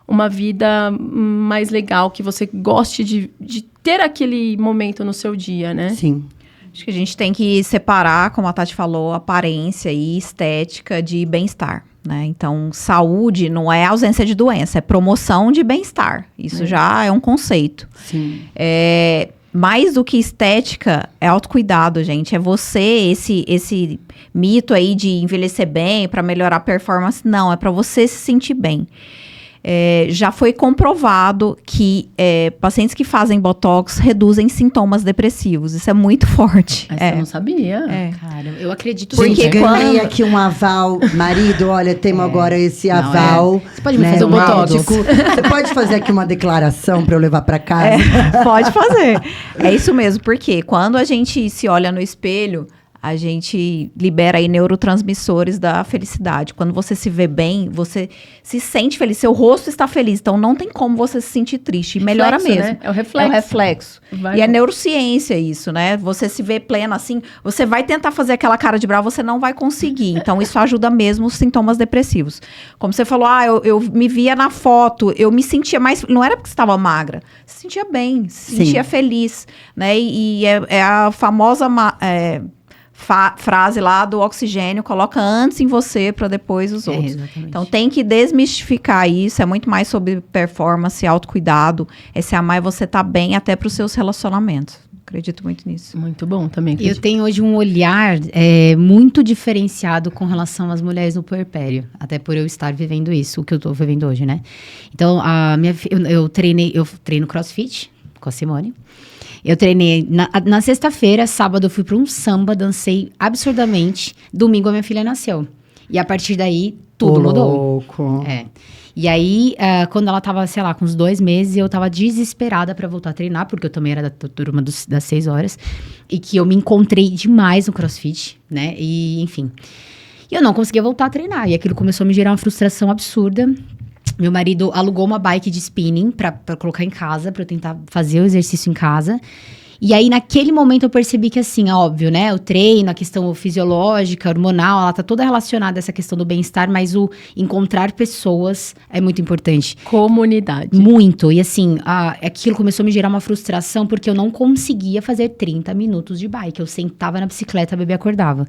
uma vida mais legal, que você goste de ter aquele momento no seu dia, né? Sim. Acho que a gente tem que separar, como a Tati falou, aparência e estética de bem-estar, né? Então, saúde não é ausência de doença, é promoção de bem-estar. Isso já é um conceito. Sim. Mais do que estética, é autocuidado, gente. É você, esse mito aí de envelhecer bem para melhorar a performance. Não, é para você se sentir bem. Já foi comprovado que pacientes que fazem botox reduzem sintomas depressivos. Isso é muito forte. Essa eu não sabia. Cara, eu acredito Gente, sim. ganhei aqui um aval. Marido, olha, temos agora esse aval. Você pode me fazer um botox? Você pode fazer aqui uma declaração para eu levar para casa? Pode fazer. É isso mesmo, porque quando a gente se olha no espelho, a gente libera aí neurotransmissores da felicidade. Quando você se vê bem, você se sente feliz. Seu rosto está feliz. Então, não tem como você se sentir triste. E melhora mesmo. Né? É o reflexo. É o reflexo. E é neurociência isso, né? Você se vê plena assim, você vai tentar fazer aquela cara de bravo, você não vai conseguir. Então, isso ajuda mesmo os sintomas depressivos. Como você falou, eu me via na foto, eu me sentia mais... Não era porque você estava magra. Se sentia bem, se sentia feliz, né? E é a famosa... frase lá do oxigênio, coloca antes em você para depois os outros. Exatamente. Então tem que desmistificar isso, é muito mais sobre performance, autocuidado, se amar e você tá bem até para os seus relacionamentos. Acredito muito nisso. Muito bom também. Eu tenho hoje um olhar muito diferenciado com relação às mulheres no puerpério, até por eu estar vivendo isso, o que eu tô vivendo hoje, né? Então, eu treino CrossFit com a Simone. Eu treinei na sexta-feira, sábado eu fui para um samba, dancei absurdamente. Domingo a minha filha nasceu. E a partir daí, tudo mudou. Louco. E aí, quando ela tava, sei lá, com uns 2 meses, eu tava desesperada para voltar a treinar, porque eu também era da turma das 6 horas. E que eu me encontrei demais no CrossFit, né? E, enfim. E eu não conseguia voltar a treinar. E aquilo começou a me gerar uma frustração absurda. Meu marido alugou uma bike de spinning pra colocar em casa, pra eu tentar fazer o exercício em casa. E aí, naquele momento, eu percebi que, assim, é óbvio, né? O treino, a questão fisiológica, hormonal, ela tá toda relacionada a essa questão do bem-estar, mas o encontrar pessoas é muito importante. Comunidade. Muito. E, assim, aquilo começou a me gerar uma frustração, porque eu não conseguia fazer 30 minutos de bike. Eu sentava na bicicleta, a bebê acordava.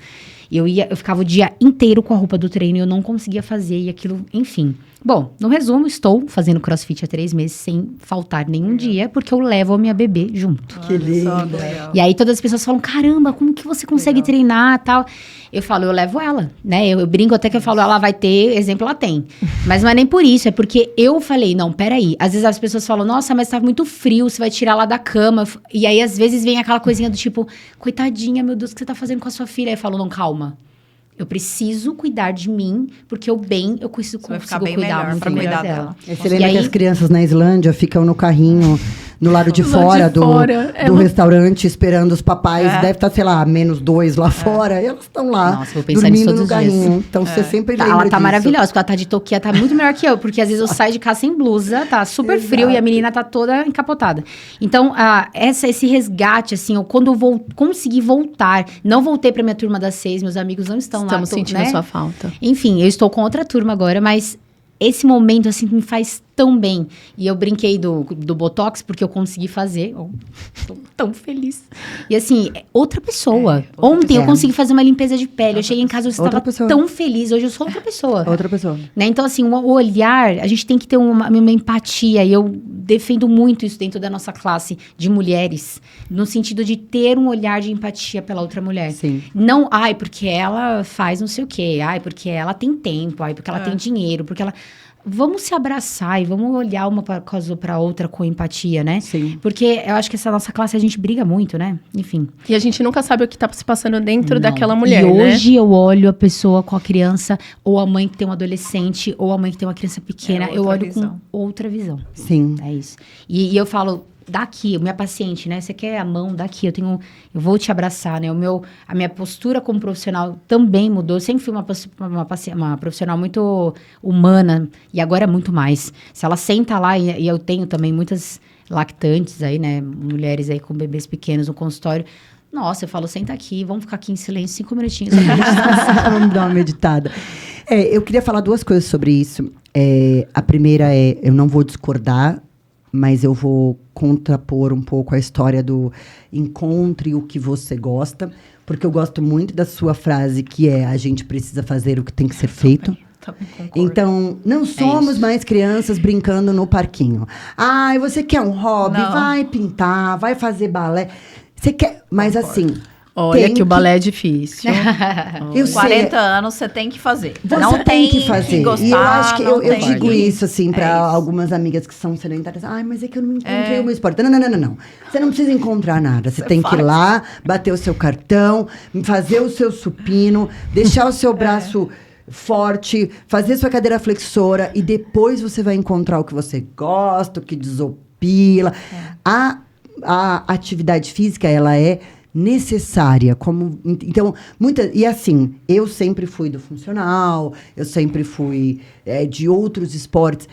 Eu ficava o dia inteiro com a roupa do treino e eu não conseguia fazer, e aquilo, enfim. Bom, no resumo, estou fazendo crossfit há 3 meses sem faltar nenhum dia, porque eu levo a minha bebê junto. Que lindo. E aí todas as pessoas falam, caramba, como que você consegue treinar e tal? Eu falo, eu levo ela, né? Eu brinco até que eu falo, ela vai ter, exemplo, ela tem. Mas não é nem por isso, é porque eu falei, não, peraí. Às vezes as pessoas falam, nossa, mas tá muito frio, você vai tirar ela da cama. E aí, às vezes, vem aquela coisinha do tipo, coitadinha, meu Deus, o que você tá fazendo com a sua filha? Aí eu falo, não, calma. Eu preciso cuidar de mim, porque eu consigo cuidar pra cuidar dela. Você lembra que as crianças na Islândia ficam no carrinho, no lado de fora do restaurante, esperando os papais. Deve estar, sei lá, -2 lá fora. E elas estão lá, nossa, vou pensar nisso dormindo todos no os dias. carrinho. Então, você sempre lembra Ela tá disso. maravilhosa, porque ela tá de touquinha, tá muito melhor que eu. Porque às vezes eu saio de casa sem blusa, tá super frio e a menina tá toda encapotada. Então, esse resgate, assim, quando eu consegui voltar, não voltei pra minha turma das 6, meus amigos não estão lá. Estamos sentindo a sua falta. Enfim, eu estou com outra turma agora, mas esse momento, assim, me faz tão bem. E eu brinquei do Botox, porque eu consegui fazer. Tô tão feliz. E assim, outra pessoa. Ontem eu consegui fazer uma limpeza de pele. Eu cheguei em casa, eu estava tão feliz. Hoje eu sou outra pessoa. Outra pessoa. Né? Então, assim, o olhar, a gente tem que ter uma empatia. E eu defendo muito isso dentro da nossa classe de mulheres. No sentido de ter um olhar de empatia pela outra mulher. Sim. Não, porque ela faz não sei o quê. Porque ela tem tempo. Porque ela tem dinheiro. Porque ela... Vamos se abraçar e vamos olhar uma coisa para outra com empatia, né? Sim. Porque eu acho que essa nossa classe a gente briga muito, né? Enfim. E a gente nunca sabe o que tá se passando dentro daquela mulher, e né? hoje eu olho a pessoa com a criança, ou a mãe que tem um adolescente, ou a mãe que tem uma criança pequena. Eu olho com outra visão. Sim. É isso. E eu falo... Daqui, minha paciente, né? Você quer a mão daqui, eu vou te abraçar, né? A minha postura como profissional também mudou. Eu sempre fui uma profissional muito humana e agora é muito mais. Se ela senta lá, e eu tenho também muitas lactantes aí, né? Mulheres aí com bebês pequenos no consultório. Nossa, eu falo, senta aqui, vamos ficar aqui em silêncio 5 minutinhos. Vamos dar uma meditada. Eu queria falar 2 coisas sobre isso. A primeira eu não vou discordar, mas eu vou contrapor um pouco a história do encontre o que você gosta, porque eu gosto muito da sua frase, que é: a gente precisa fazer o que tem que ser feito. Também concordo. Então, não somos mais crianças brincando no parquinho. Você quer um hobby? Não. Vai pintar, vai fazer balé. Você quer... Mas assim... Olha que o balé é difícil. Eu sei. 40 anos você tem que fazer. Você não tem que fazer. gostar, e eu acho que eu tem digo que... isso, assim, para isso. algumas amigas que são sedentárias. Mas é que eu não encontrei o meu esporte. Não. Você não precisa encontrar nada. Você tem que ir lá, bater o seu cartão, fazer o seu supino, deixar o seu braço forte, fazer sua cadeira flexora e depois você vai encontrar o que você gosta, o que desopila. A atividade física, ela é necessária, então, e assim, eu sempre fui do funcional, eu sempre fui de outros esportes.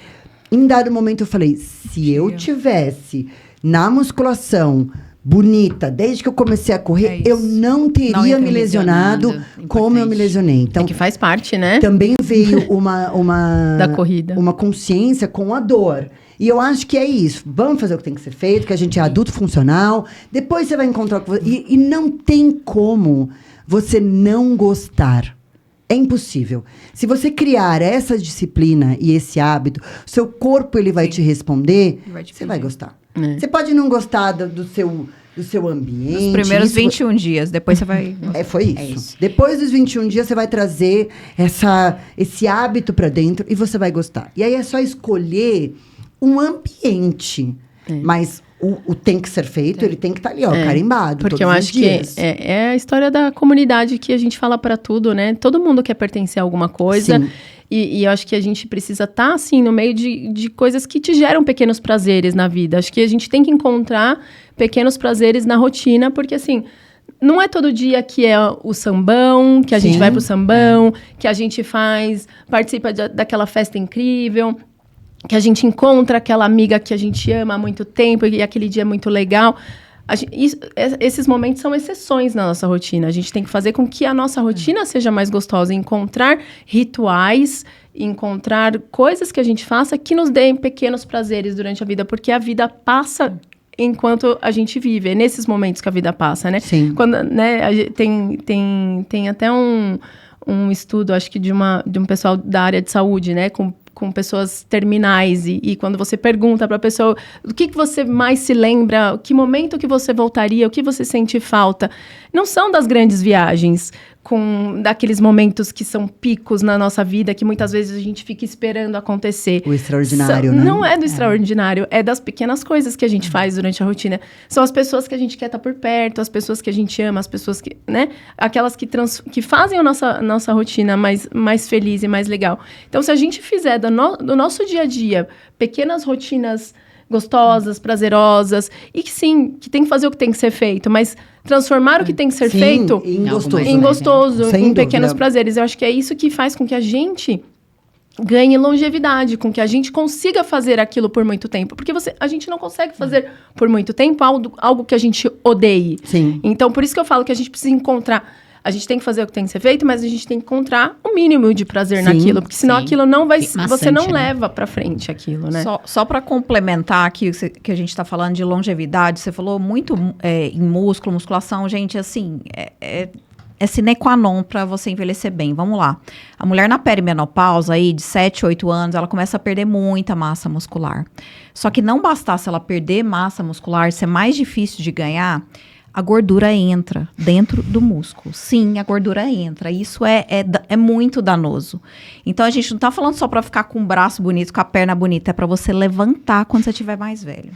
Em dado momento eu falei, se eu tivesse na musculação bonita, desde que eu comecei a correr, eu não teria me lesionado como eu me lesionei. Então, que faz parte, né? Também veio uma da corrida, uma consciência com a dor. E eu acho que é isso. Vamos fazer o que tem que ser feito, que a gente é adulto funcional. Depois você vai encontrar... E não tem como você não gostar. É impossível. Se você criar essa disciplina e esse hábito, seu corpo ele vai te responder, você vai gostar. Você pode não gostar do seu ambiente. Os primeiros 21 dias, depois você vai... Foi isso. Depois dos 21 dias, você vai trazer esse hábito para dentro e você vai gostar. E aí é só escolher um ambiente. Mas o tem que ser feito, ele tem que estar ali, carimbado. Porque eu acho que é a história da comunidade que a gente fala para tudo, né? Todo mundo quer pertencer a alguma coisa. Sim. E eu acho que a gente precisa estar, assim, no meio de coisas que te geram pequenos prazeres na vida. Acho que a gente tem que encontrar pequenos prazeres na rotina, porque, assim, não é todo dia que é o sambão, que a gente vai pro sambão, que a gente participa daquela festa incrível, que a gente encontra aquela amiga que a gente ama há muito tempo e aquele dia é muito legal. Esses momentos são exceções na nossa rotina. A gente tem que fazer com que a nossa rotina seja mais gostosa, encontrar rituais, encontrar coisas que a gente faça que nos deem pequenos prazeres durante a vida, porque a vida passa enquanto a gente vive. É nesses momentos que a vida passa, né? Sim. Quando, né, tem até um estudo, acho que de um pessoal da área de saúde, né, com pessoas terminais, e quando você pergunta para a pessoa o que você mais se lembra, que momento que você voltaria, o que você sente falta, não são das grandes viagens, daqueles momentos que são picos na nossa vida, que muitas vezes a gente fica esperando acontecer. O extraordinário, né? Não é do extraordinário, é das pequenas coisas que a gente faz durante a rotina. São as pessoas que a gente quer estar por perto, as pessoas que a gente ama, as pessoas que, né? Aquelas que fazem a nossa rotina mais feliz e mais legal. Então, se a gente fizer do nosso dia a dia pequenas rotinas gostosas, prazerosas, e que tem que fazer o que tem que ser feito, mas transformar o que tem que ser feito em gostoso. em gostoso, Sem em dúvida. pequenos prazeres. Eu acho que é isso que faz com que a gente ganhe longevidade, com que a gente consiga fazer aquilo por muito tempo. Porque a gente não consegue fazer por muito tempo algo que a gente odeie. Sim. Então, por isso que eu falo que a gente precisa encontrar... A gente tem que fazer o que tem que ser feito, mas a gente tem que encontrar o mínimo de prazer naquilo. Porque senão aquilo não vai... Maçante, você não né? leva pra frente aquilo, né? Só para complementar aqui que a gente está falando de longevidade, você falou muito em musculação, gente, assim, é sine qua non para você envelhecer bem. Vamos lá. A mulher na perimenopausa aí, de 7, 8 anos, ela começa a perder muita massa muscular. Só que não bastasse ela perder massa muscular, ser mais difícil de ganhar, a gordura entra dentro do músculo. Sim, a gordura entra. Isso é muito danoso. Então, a gente não está falando só para ficar com o braço bonito, com a perna bonita. É para você levantar quando você estiver mais velho.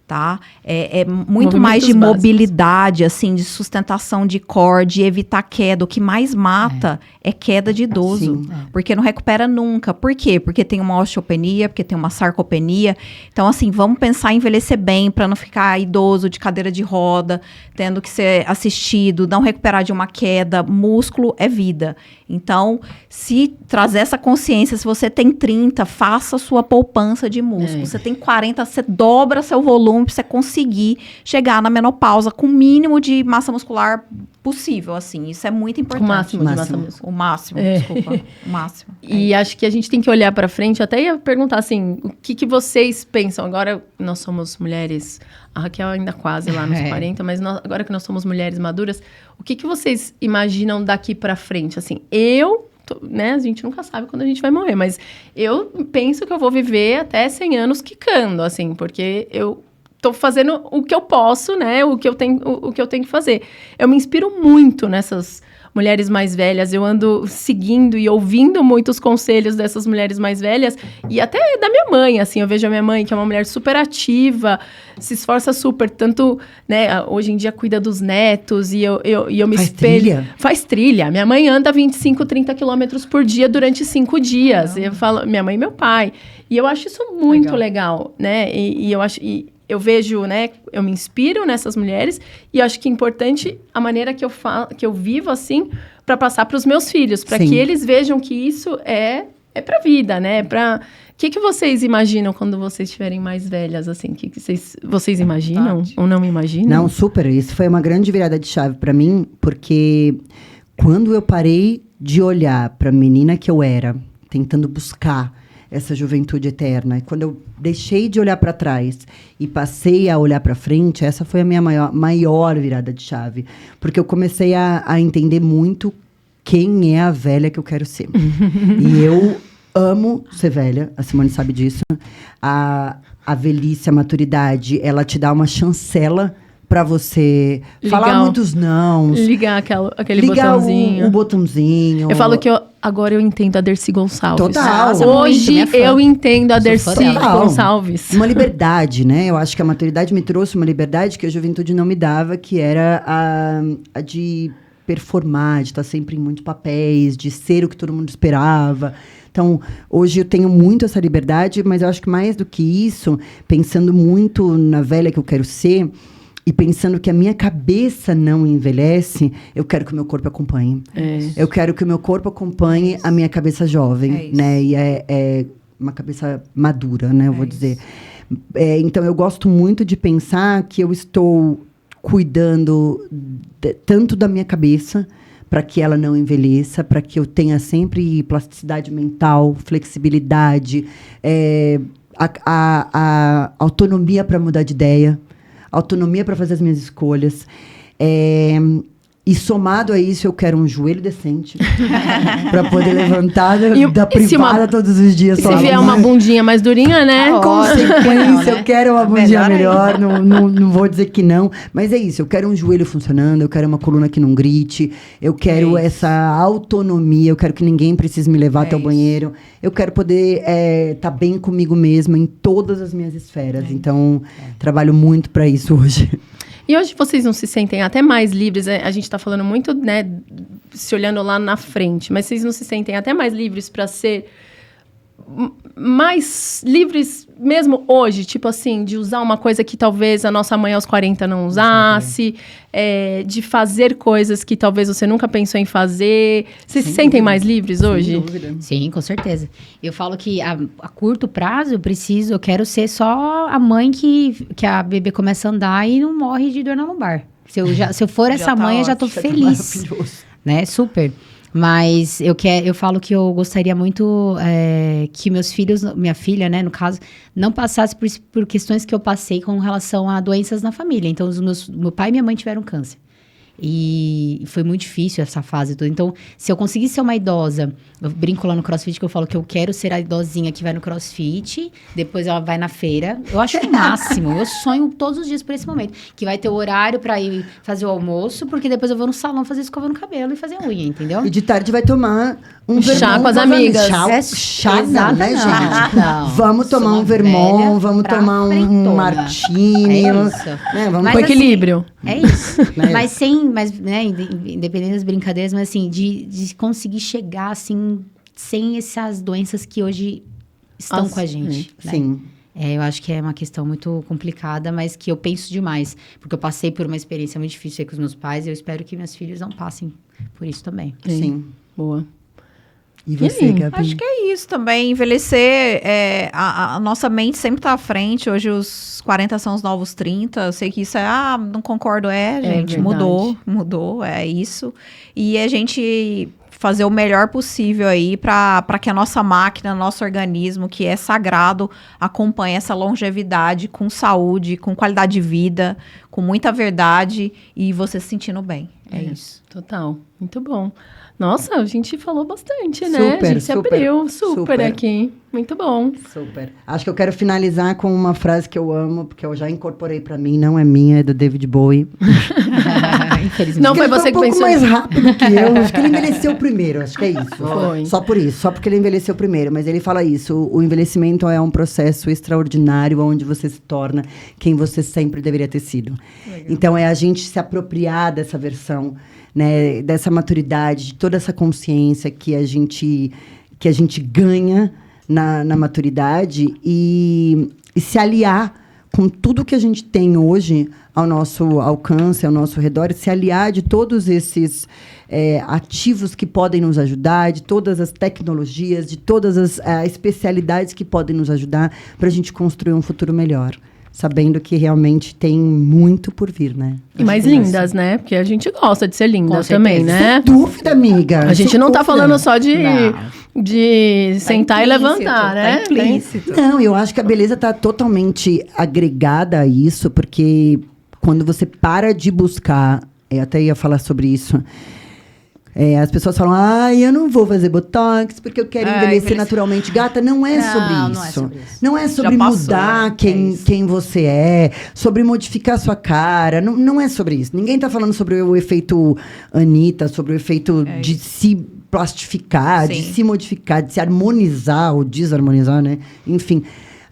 Tá? É muito mais de mobilidade, assim, de sustentação de core, de evitar queda. O que mais mata é queda de idoso. Porque não recupera nunca. Por quê? Porque tem uma osteopenia, porque tem uma sarcopenia. Então, assim, vamos pensar em envelhecer bem para não ficar idoso de cadeira de roda, tendo que ser assistido, não recuperar de uma queda. Músculo é vida. Então, se trazer essa consciência, se você tem 30, faça sua poupança de músculo. Você tem 40, você dobra seu volume para você conseguir chegar na menopausa com o mínimo de massa muscular possível, assim. Isso é muito importante. O máximo de massa muscular. O máximo, desculpa. O máximo. E acho que a gente tem que olhar para frente, até ia perguntar assim, o que vocês pensam? Agora nós somos mulheres, a Raquel ainda quase lá nos 40, mas agora que nós somos mulheres maduras, o que vocês imaginam daqui para frente? Assim, né, a gente nunca sabe quando a gente vai morrer, mas eu penso que eu vou viver até 100 anos quicando, assim, porque eu tô fazendo o que eu posso, né, o que eu tenho que fazer. Eu me inspiro muito nessas mulheres mais velhas, eu ando seguindo e ouvindo muitos conselhos dessas mulheres mais velhas, e até da minha mãe, assim, eu vejo a minha mãe, que é uma mulher super ativa, se esforça super, tanto, né, hoje em dia cuida dos netos, e eu me espelho. Faz trilha. Minha mãe anda 25, 30 quilômetros por dia durante 5 dias. Eu falo, minha mãe e meu pai. E eu acho isso muito legal, né, e eu acho... Eu vejo, né, eu me inspiro nessas mulheres e eu acho que é importante a maneira que eu vivo, assim, para passar para os meus filhos, para que eles vejam que isso é para a vida, né? O que vocês imaginam quando vocês estiverem mais velhas, assim? O que vocês imaginam ou não imaginam? Não, super. Isso foi uma grande virada de chave para mim, porque quando eu parei de olhar para a menina que eu era, tentando buscar essa juventude eterna. E quando eu deixei de olhar para trás e passei a olhar para frente, essa foi a minha maior virada de chave. Porque eu comecei a entender muito quem é a velha que eu quero ser. E eu amo ser velha, a Simone sabe disso. A velhice, a maturidade, ela te dá uma chancela para você falar muitos nãos. Ligar aquele botãozinho. O botãozinho. Eu falo que agora eu entendo a Dercy Gonçalves. Total. Hoje eu entendo a Dercy Gonçalves. Uma liberdade, né? Eu acho que a maturidade me trouxe uma liberdade que a juventude não me dava, que era a de performar, de estar sempre em muitos papéis, de ser o que todo mundo esperava. Então, hoje eu tenho muito essa liberdade, mas eu acho que mais do que isso, pensando muito na velha que eu quero ser, pensando que a minha cabeça não envelhece, eu quero que o meu corpo acompanhe. Eu quero que o meu corpo acompanhe a minha cabeça jovem, né? E é uma cabeça madura, né? Eu vou dizer. Então, eu gosto muito de pensar que eu estou cuidando tanto da minha cabeça, para que ela não envelheça, para que eu tenha sempre plasticidade mental, flexibilidade, a autonomia para mudar de ideia, autonomia para fazer as minhas escolhas. E somado a isso, eu quero um joelho decente para poder levantar da privada todos os dias. Se vier uma bundinha mais durinha, né? Consequência, eu quero uma bundinha melhor. Não vou dizer que não. Mas é isso, eu quero um joelho funcionando, eu quero uma coluna que não grite, eu quero essa autonomia, eu quero que ninguém precise me levar até o banheiro. Eu quero poder estar bem comigo mesma em todas as minhas esferas. Então, trabalho muito para isso hoje. E hoje vocês não se sentem até mais livres? A gente está falando muito, né, se olhando lá na frente, mas vocês não se sentem até mais livres para ser mais livres mesmo hoje? Tipo assim, de usar uma coisa que talvez a nossa mãe aos 40 não usasse, de fazer coisas que talvez você nunca pensou em fazer. Vocês se sentem mais livres hoje? Sem dúvida. Sim, com certeza. Eu falo que a curto prazo eu quero ser só a mãe que a bebê começa a andar e não morre de dor na lombar. Se eu for essa mãe, eu já tô feliz. Né? Super. Mas eu falo que eu gostaria muito que meus filhos, minha filha, né, no caso, não passasse por questões que eu passei com relação a doenças na família. Então, meu pai e minha mãe tiveram câncer. E foi muito difícil essa fase toda. Então, se eu conseguisse ser uma idosa, eu brinco lá no CrossFit que eu falo que eu quero ser a idosinha que vai no CrossFit, depois ela vai na feira. Eu acho o máximo. Eu sonho todos os dias por esse momento. Que vai ter o horário pra ir fazer o almoço, porque depois eu vou no salão fazer escova no cabelo e fazer unha, entendeu? E de tarde vai tomar um chá com as amigas. Chá não, né, gente? Não. Vamos tomar um vermont, vamos tomar um martini. É isso. Né, vamos com equilíbrio. É isso. Mas, né, independente das brincadeiras, mas assim, de conseguir chegar, assim, sem essas doenças que hoje estão com a gente. Né? Sim. Eu acho que é uma questão muito complicada, mas que eu penso demais. Porque eu passei por uma experiência muito difícil aí com os meus pais e eu espero que meus filhos não passem por isso também. Sim. Boa. E você, Gabi? Acho que é isso também. Envelhecer, a nossa mente sempre tá à frente. Hoje os 40 são os novos 30. Eu sei que isso não concordo. Gente, mudou, é isso. E a gente fazer o melhor possível aí para que a nossa máquina, nosso organismo, que é sagrado, acompanhe essa longevidade com saúde, com qualidade de vida, com muita verdade e você se sentindo bem. É isso. Total. Muito bom. Nossa, a gente falou bastante, né? Super, a gente se abriu super aqui. Muito bom. Super. Acho que eu quero finalizar com uma frase que eu amo, porque eu já incorporei pra mim, não é minha, é do David Bowie. Infelizmente. Não foi você que pensou. Um pouco mais rápido que eu. Acho que ele envelheceu primeiro, acho que é isso. Foi. Só por isso, só porque ele envelheceu primeiro. Mas ele fala isso, o envelhecimento é um processo extraordinário, onde você se torna quem você sempre deveria ter sido. Legal. Então, é a gente se apropriar dessa versão, né, dessa maturidade, de toda essa consciência que a gente ganha na maturidade e se aliar com tudo que a gente tem hoje ao nosso alcance, ao nosso redor, e se aliar de todos esses ativos que podem nos ajudar, de todas as tecnologias, de todas as especialidades que podem nos ajudar para a gente construir um futuro melhor. Sabendo que realmente tem muito por vir, né? E mais lindas, né? Porque a gente gosta de ser linda também, né? Sem dúvida, amiga. A gente não tá falando só de sentar e levantar, né? Tá implícito. Não, eu acho que a beleza tá totalmente agregada a isso, porque quando você para de buscar, eu até ia falar sobre isso, as pessoas falam, eu não vou fazer botox porque eu quero envelhecer naturalmente. Gata, não é sobre isso. Não é sobre mudar quem você é, sobre modificar sua cara. Não é sobre isso. Ninguém tá falando sobre o efeito Anitta, sobre o efeito de se plastificar, de se modificar, de se harmonizar ou desarmonizar, né? Enfim.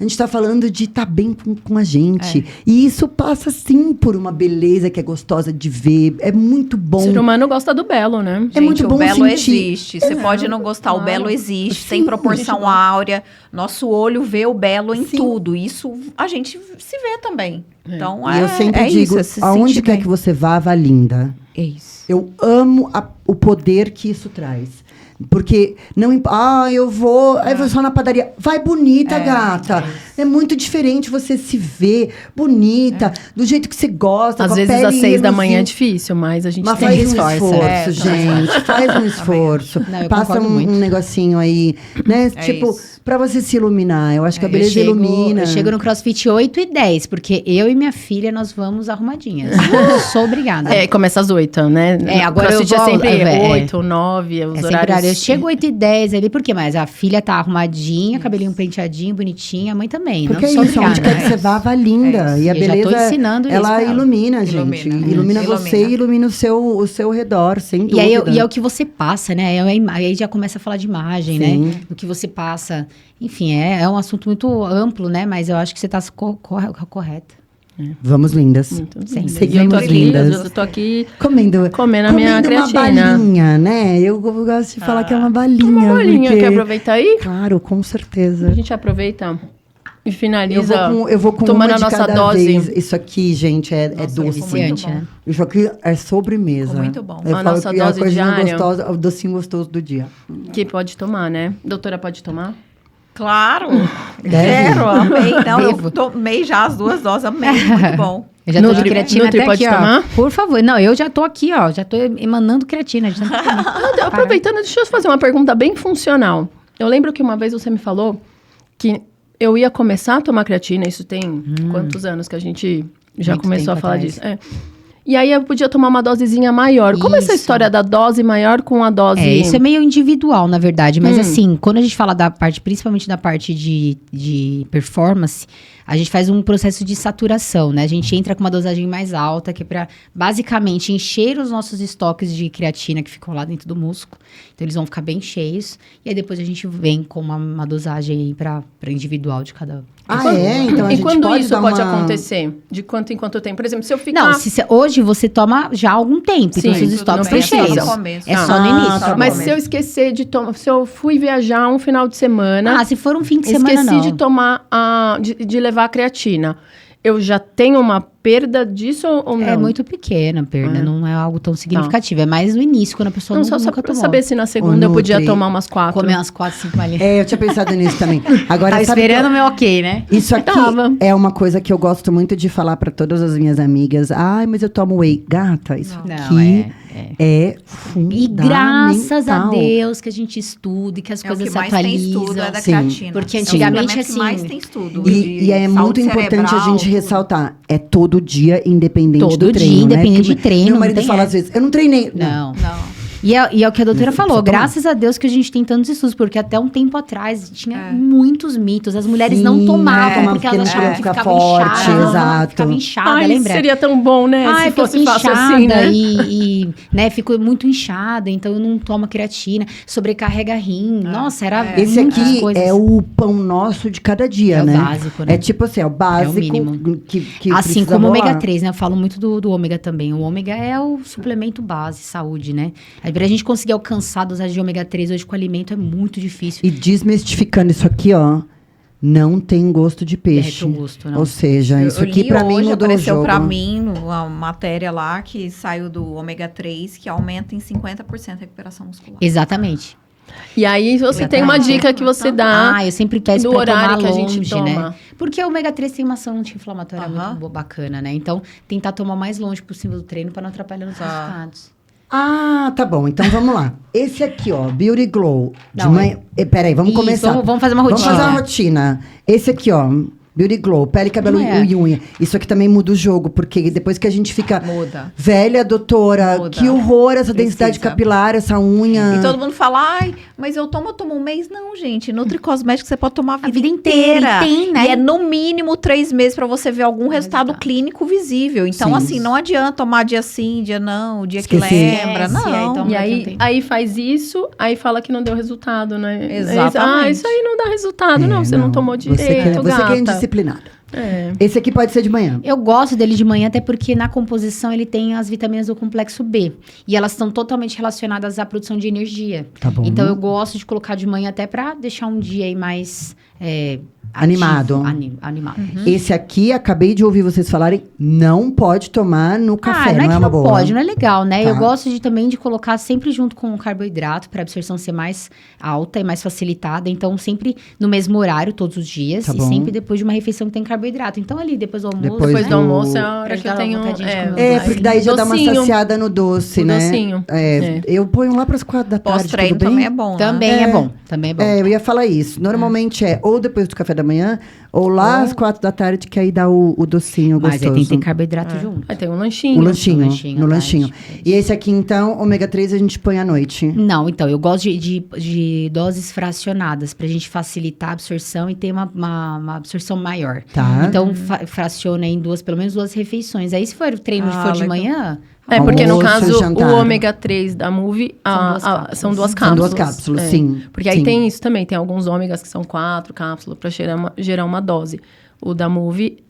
A gente tá falando de estar bem com a gente. E isso passa, sim, por uma beleza que é gostosa de ver. É muito bom. O ser humano gosta do belo, né? É muito bom o belo sentir. existe. Você pode não gostar, o belo existe. Tem Sim. proporção áurea. Nosso olho vê o belo em Sim. tudo. Isso a gente se vê também. Então, E eu sempre digo, isso, se aonde sentir quer bem. que você vá linda. É isso. Eu amo o poder que isso traz. Porque não eu vou só na padaria. Vai bonita, gata. É muito diferente você se ver bonita, do jeito que você gosta. Às com a vezes pele às 6 da manhã é reluzente. difícil, mas a gente Mas tem faz que um esforçar. esforço, gente. Faz um esforço. Não, eu Passa concordo um muito. negocinho aí, né? É Tipo, isso. pra você se iluminar. Eu acho que a beleza ilumina. Eu chego no CrossFit 8h10, porque eu e minha filha, nós vamos arrumadinhas. Sou obrigada. É, começa às 8, né? Agora CrossFit eu vou... é sempre é, 8, 9, os É sempre horários. horário. Eu chego 8h10 ali, por quê? Mas a filha tá arrumadinha, cabelinho penteadinho, bonitinha, a mãe também. Porque não é sou isso, onde obrigada. quer que você vá, vá linda. E a Eu já tô beleza, ensinando isso ela pra ela. ilumina, gente. Ilumina você e ilumina o seu redor, sem E dúvida. aí é o que você passa, né? Aí já começa a falar de imagem, Sim. né? Do que você passa. Enfim, é um assunto muito amplo, né? Mas eu acho que você tá correta. Vamos lindas. Muito Sim. linda. Seguimos E eu tô aqui, lindas. eu tô aqui Comendo a minha uma creatina. balinha, né? Eu gosto de falar que é uma balinha. Uma bolinha, porque... quer aproveitar aí? Claro, com A certeza. gente aproveita e Eu finaliza eu vou com tomando uma a de nossa cada dose. vez. Isso aqui, gente, é doce. muito Viciante, bom. né? Isso aqui é sobremesa. Ficou muito bom. Eu A falo nossa que é a dose coisinha diária. gostosa, o docinho gostoso do dia. Que pode tomar, né? Doutora, pode tomar? Claro. Deve? Quero, amei. Não, Devo. eu tomei já as 2 doses, amei. Muito bom. Eu já tô Nutri- de creatina Nutri até pode aqui, tomar? ó. Por favor. Não, eu já tô aqui, ó. Já tô emanando creatina. Já tô... Aproveitando, deixa eu fazer uma pergunta bem funcional. Eu lembro que uma vez você me falou que eu ia começar a tomar creatina. Isso tem quantos anos que a gente já Muito começou a tempo falar atrás. disso? É. E aí eu podia tomar uma dosezinha maior. Como é essa Isso. história da dose maior com a dose... Isso é meio individual, na verdade. Mas assim, quando a gente fala da parte, principalmente da parte de performance, a gente faz um processo de saturação, né? A gente entra com uma dosagem mais alta, que é pra, basicamente, encher os nossos estoques de creatina que ficam lá dentro do músculo. Então, eles vão ficar bem cheios. E aí, depois a gente vem com uma dosagem aí pra individual de cada... Ah, é? Então a E gente quando pode isso dar pode uma... acontecer? De quanto em quanto tempo? Por exemplo, se eu ficar... Não, hoje você toma já há algum tempo, então Sim, seus tudo estoques não estão precisa. cheios. No começo. É Ah. só no início. tá Mas bom. se eu esquecer de tomar... Se eu fui viajar um final de semana... Ah, se for um fim de semana, esqueci não. de tomar de levar a creatina. Eu já tenho uma perda disso ou não? É muito pequena a perda, não é algo tão significativo. É mais no início, quando a pessoa Não, só nunca pra tomou. saber se na segunda eu Ô, podia Nutri, tomar umas 4. Comer umas 4, 5 malinhas. É, eu tinha pensado nisso também. Agora, Tava sabe que esperando o meu ok, né? isso aqui Tava. é uma coisa que eu gosto muito de falar para todas as minhas amigas. Ai, mas eu tomo whey. Gata, isso Não, aqui é E graças a fundamental. Deus que a gente estuda e que as É o coisas que se mais tem atualizam. estudo, é da Sim. creatina. Porque É o antigamente, suplemento que assim, mais tem estudo. E é muito saúde importante a cerebral, gente tudo. ressaltar. É todo dia, independente Todo do dia, treino, né? independente Porque de treino, Meu não marido tem fala essa. às vezes, eu não treinei. Não. Não. E é o que a doutora Isso, falou, precisa tomar. graças a Deus que a gente tem tantos estudos, porque até um tempo atrás tinha muitos mitos. As mulheres não Sim, tomavam tomava porque porque elas não achavam queria que ficar ficavam forte, inchadas. exato. Ficava inchada, Ai, lembra? seria tão bom, né? Ai, se fosse fico fácil inchada assim, né? né, fico muito inchada, então eu não tomo creatina, sobrecarrega rim. Nossa, era Esse muitas aqui coisas. é o pão nosso de cada dia, É o né? básico, né? É tipo assim, é o básico mínimo. que Assim precisa como o rolar. ômega 3, né? Eu falo muito do ômega também. O ômega é o suplemento base, saúde, né? Aí pra gente conseguir alcançar a dosagem de ômega 3 hoje com alimento é muito difícil. E desmistificando isso aqui, ó, não tem gosto de peixe. Derrete o gosto, não. Ou seja, isso Eu aqui li pra mim hoje, mudou o apareceu jogo. pra mim uma matéria lá que saiu do ômega 3 que aumenta em 50% a recuperação muscular. Exatamente. E aí você tem uma Exatamente. dica que você dá. Eu sempre peço do pra horário tomar que a longe, gente toma. né? Porque o ômega 3 tem uma ação anti-inflamatória Aham. muito bacana, né? Então, tentar tomar o mais longe possível do treino pra não atrapalhar nos resultados. Ah, tá bom. Então vamos lá. Esse aqui, ó, Beauty Glow. De Não, manhã... Peraí, vamos Isso, começar. vamos fazer uma rotina. Vamos fazer uma rotina. Esse aqui, ó, Beauty Glow, pele, cabelo e unha. Isso aqui também muda o jogo, porque depois que a gente fica velha, doutora, que horror essa densidade capilar, essa unha. E todo mundo fala, ai, mas eu tomo um mês. Não, gente, Nutri-Cosméticos você pode tomar a vida inteira. Tem, né? E é no mínimo 3 meses pra você ver algum resultado clínico visível. Então, assim, não adianta tomar dia sim, dia não, dia que lembra, não. E aí faz isso, aí fala que não deu resultado, né? Exatamente. Isso aí não dá resultado, não, você não tomou direito, Você que é gata. indisciplinada. Esse aqui pode ser de manhã. Eu gosto dele de manhã, até porque na composição ele tem as vitaminas do complexo B. E elas estão totalmente relacionadas à produção de energia. Tá bom. Então eu gosto de colocar de manhã até pra deixar um dia aí mais... Animado. Animado. Esse aqui, acabei de ouvir vocês falarem, não pode tomar no café, não é uma boa. Pode, não é legal, né? Tá. Eu gosto também de colocar sempre junto com o carboidrato, para a absorção ser mais alta e mais facilitada. Então, sempre no mesmo horário, todos os dias. Tá e bom. sempre depois de uma refeição que tem carboidrato. Então, ali, depois do almoço... Depois do almoço é a hora que eu dá tenho... uma vontadinha de comer porque daí já dá uma saciada no doce, né? Docinho. Eu ponho lá para as 4 da tarde, Pós-treino tudo bem? também é bom, né? Também é bom, também é bom. Eu ia falar isso. Normalmente ou depois do café da manhã, ou lá às 4 da tarde, que aí dá o docinho Mas gostoso. aí tem que ter carboidrato junto. Aí tem um lanchinho. O lanchinho, no à lanchinho. tarde. E esse aqui, então, ômega 3 a gente põe à noite. Não, então, eu gosto de doses fracionadas, pra gente facilitar a absorção e ter uma absorção maior. Tá. Então, fraciona em pelo menos 2 refeições. Aí, se for o treino for de legal. manhã... Porque no Almoço, caso, jantar. o ômega 3 da Move são 2 cápsulas. São 2 cápsulas, sim. Porque aí sim. tem isso também, tem alguns ômegas que são 4 cápsulas para gerar uma dose. O da Move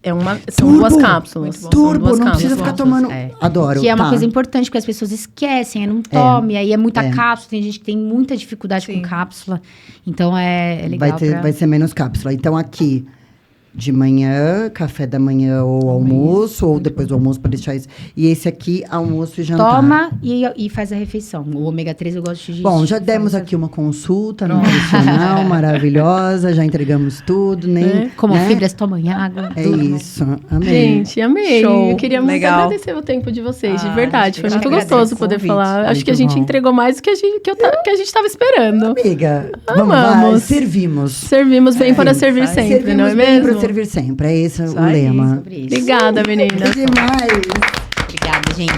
são 2 cápsulas. São Turbo, 2 não precisa ficar tomando... Adoro, Que é uma tá. coisa importante, porque as pessoas esquecem, não tome, aí é muita cápsula, tem gente que tem muita dificuldade com cápsula, então é legal Vai ser menos cápsula. Então, aqui, de manhã, café da manhã ou almoço, ou depois do almoço, para deixar isso. E esse aqui, almoço e jantar. Toma e faz a refeição. O ômega 3 eu gosto de... Bom, já demos aqui uma consulta nutricional maravilhosa, já entregamos tudo, nem... Como né? fibras, tomem água. É isso, amei. Gente, amei. Show. Eu queria muito Legal. agradecer o tempo de vocês, de verdade. Foi eu muito agradeço gostoso o poder convite. falar. Acho Muito que a gente bom. entregou mais do que a gente estava esperando. Amiga, vamos lá, Amamos. servimos. Servimos bem para servir sempre, não é Servimos bem mesmo? para servir sempre, é esse o aí, lema. Sobre isso. Obrigada, meninas. É demais. Obrigada, gente.